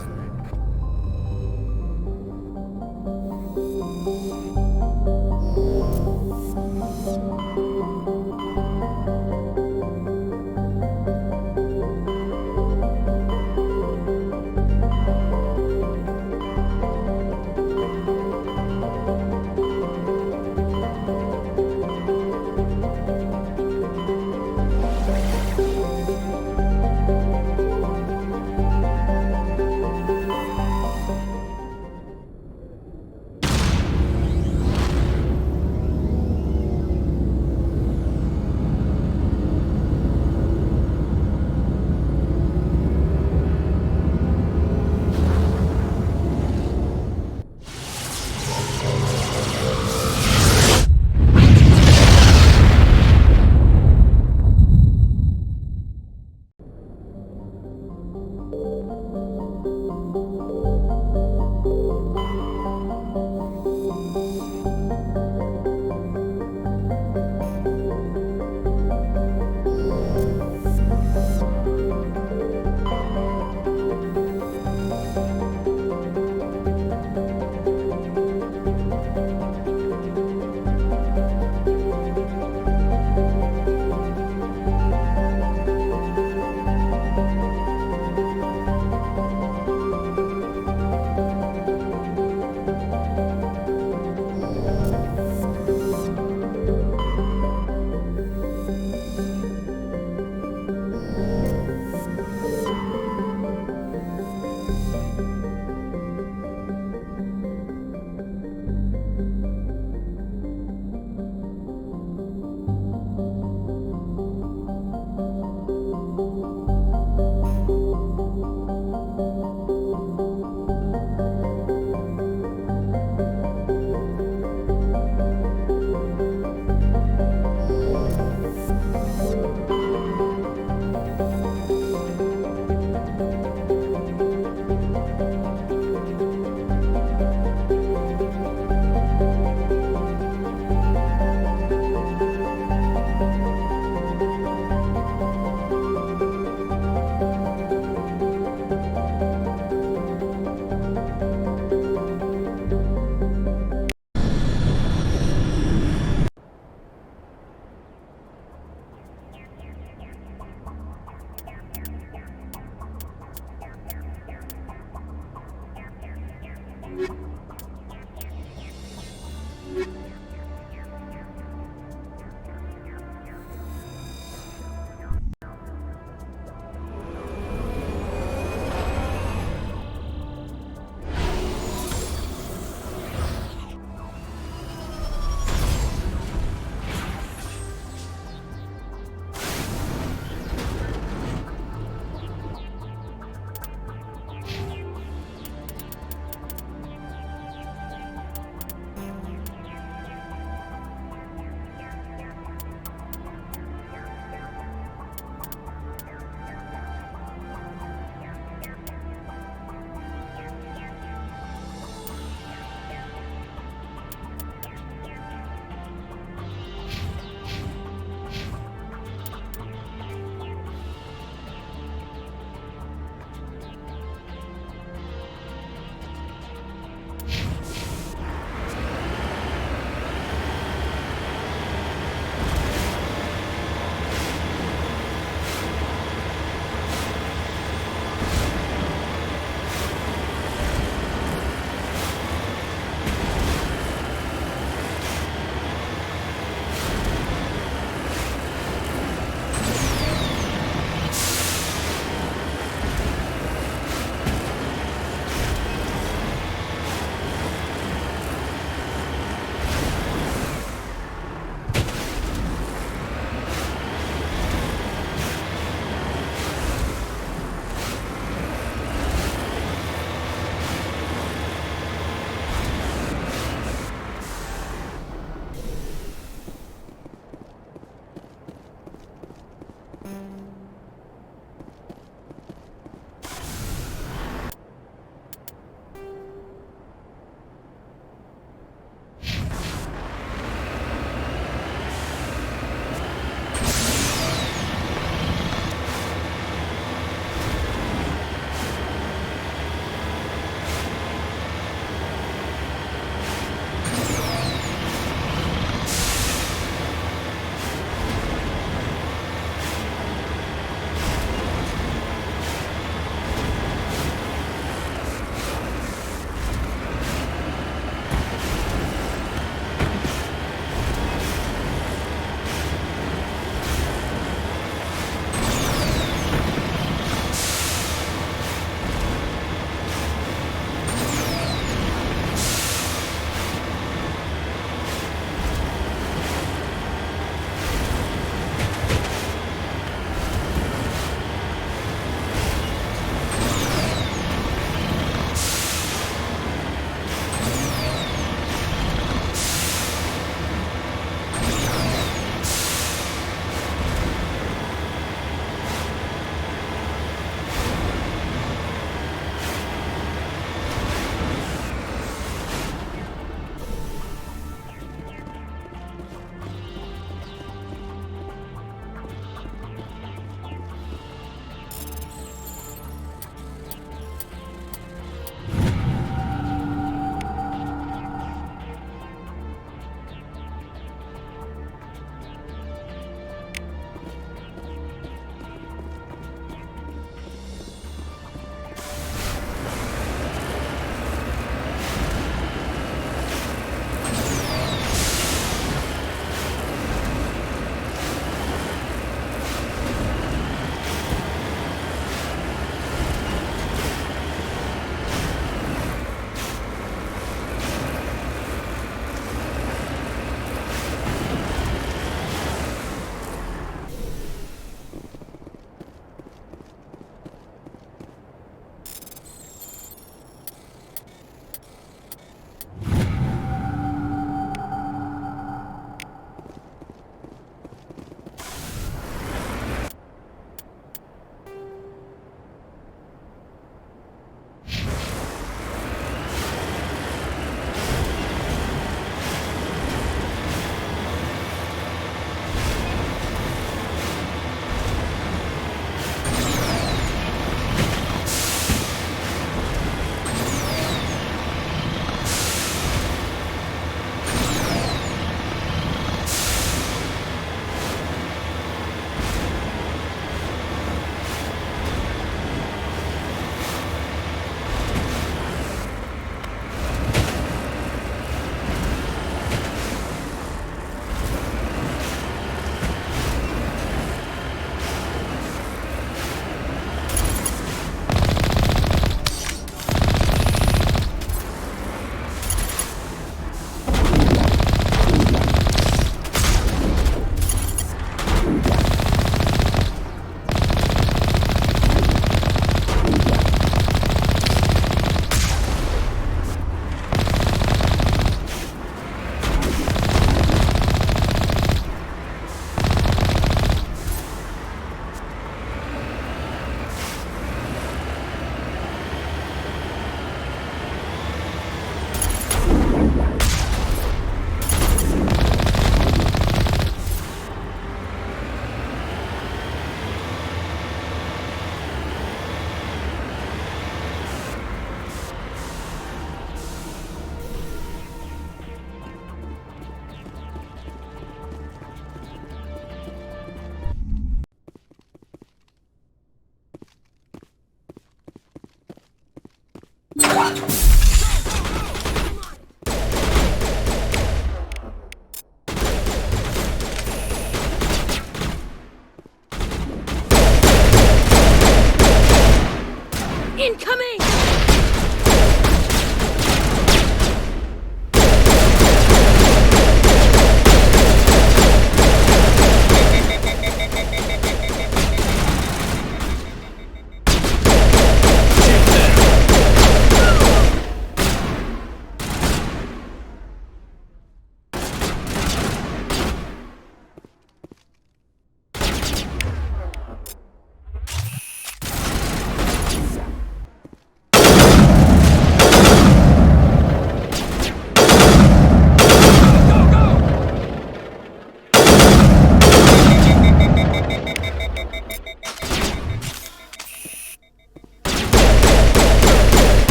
Incoming!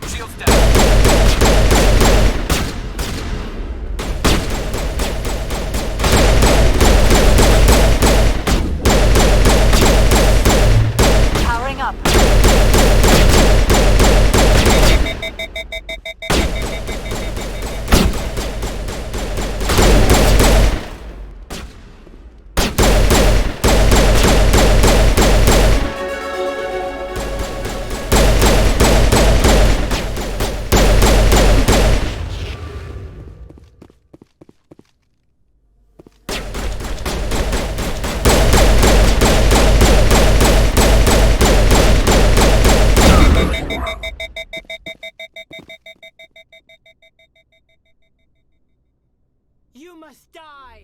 Shields down. Powering up. You must die!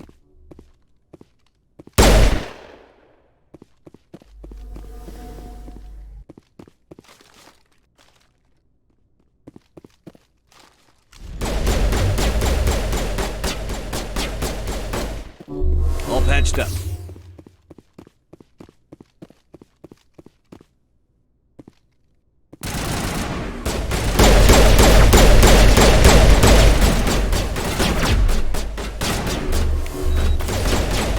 All patched up.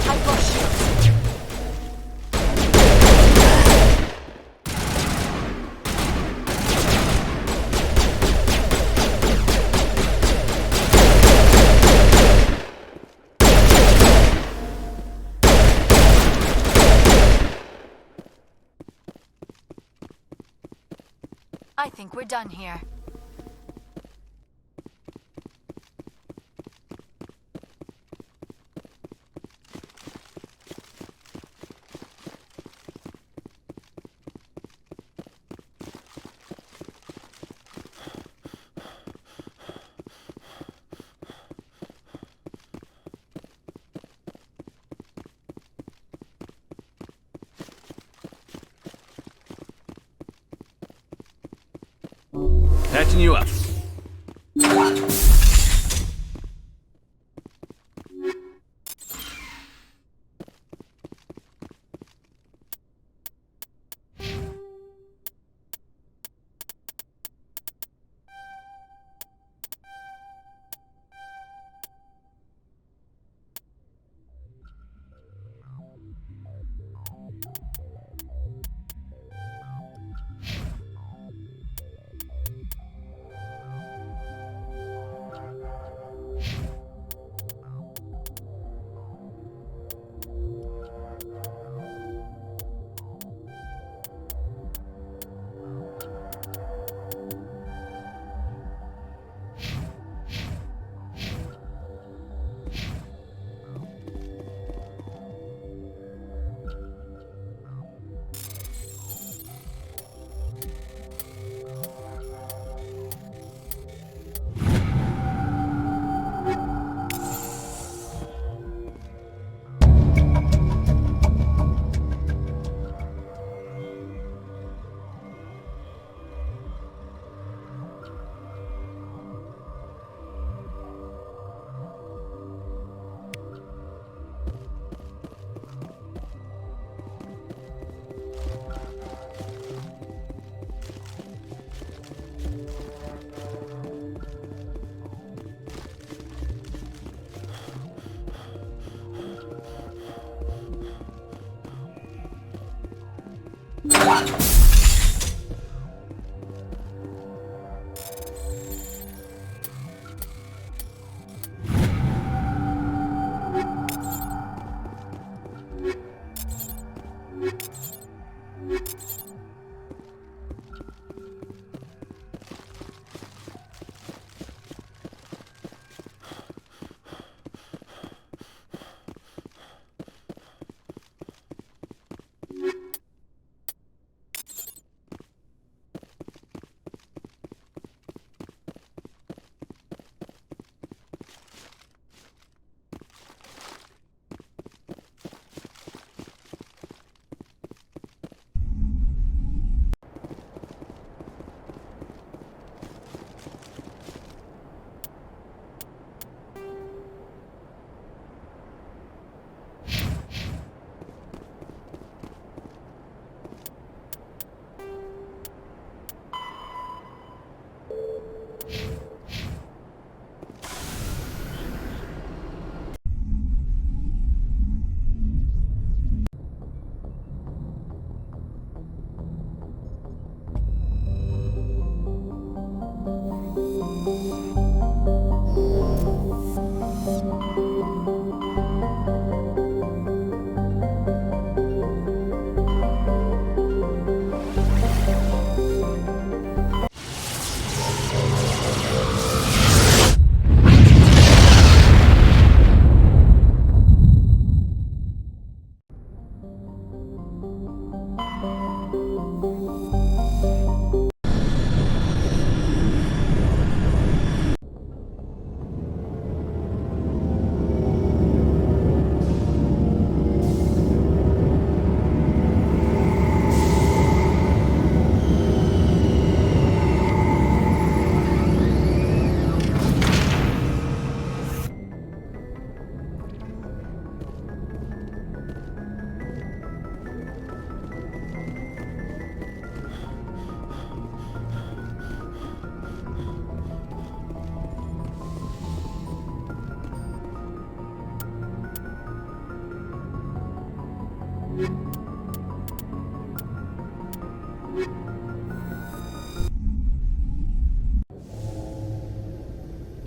I've got shields. I think we're done here. Patching you up.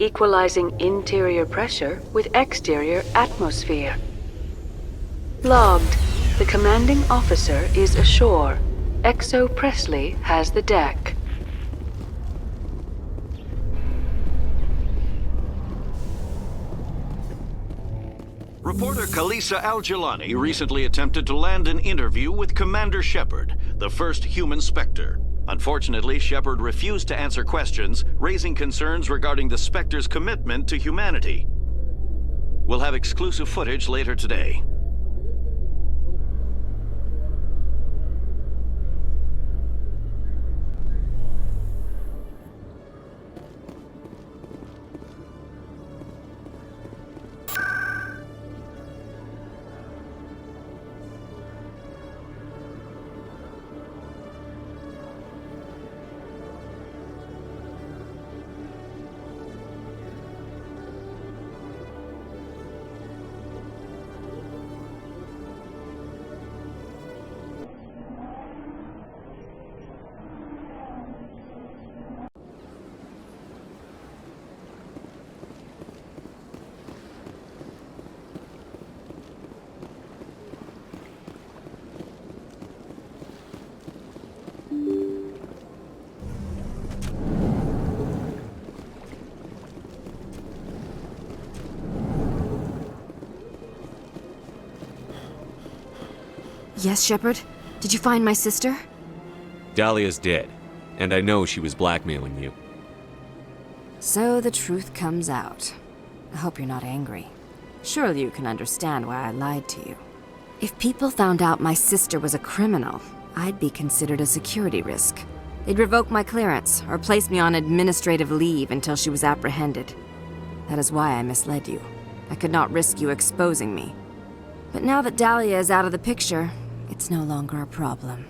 equalizing interior pressure with exterior atmosphere. Logged. The commanding officer is ashore. Exo Presley has the deck. Reporter Kalisa Al-Jilani recently attempted to land an interview with Commander Shepard, the first human Spectre. Unfortunately, Shepard refused to answer questions, raising concerns regarding the Spectre's commitment to humanity. We'll have exclusive footage later today. Yes, Shepard? Did you find my sister? Dahlia's dead, and I know she was blackmailing you. So the truth comes out. I hope you're not angry. Surely you can understand why I lied to you. If people found out my sister was a criminal, I'd be considered a security risk. They'd revoke my clearance or place me on administrative leave until she was apprehended. That is why I misled you. I could not risk you exposing me. But now that Dahlia is out of the picture, it's no longer a problem.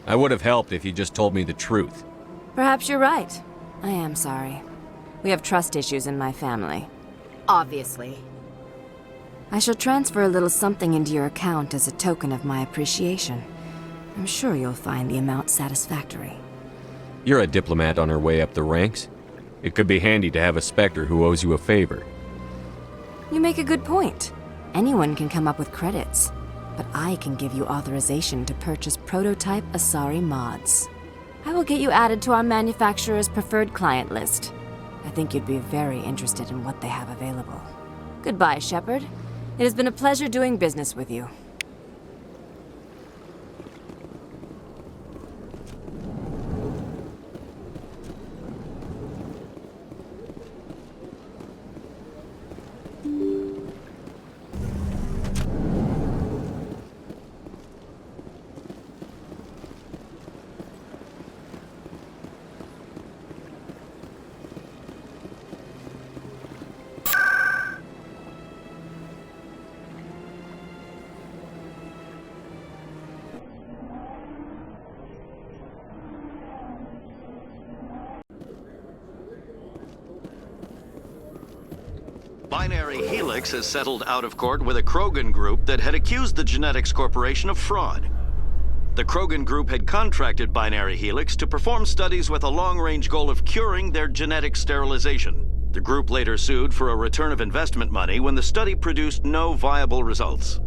I would have helped if you just told me the truth. Perhaps you're right. I am sorry. We have trust issues in my family. Obviously. I shall transfer a little something into your account as a token of my appreciation. I'm sure you'll find the amount satisfactory. You're a diplomat on her way up the ranks. It could be handy to have a Spectre who owes you a favor. You make a good point. Anyone can come up with credits, but I can give you authorization to purchase prototype Asari mods. I will get you added to our manufacturer's preferred client list. I think you'd be very interested in what they have available. Goodbye, Shepard. It has been a pleasure doing business with you. Binary Helix has settled out of court with a Krogan group that had accused the Genetics Corporation of fraud. The Krogan group had contracted Binary Helix to perform studies with a long-range goal of curing their genetic sterilization. The group later sued for a return of investment money when the study produced no viable results.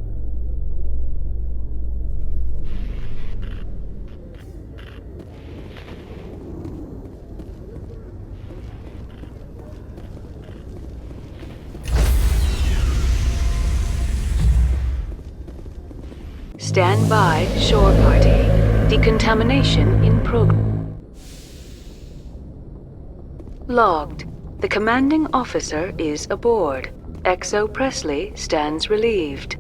Stand by, shore party. Decontamination in progress. Logged. The commanding officer is aboard. Exo Presley stands relieved.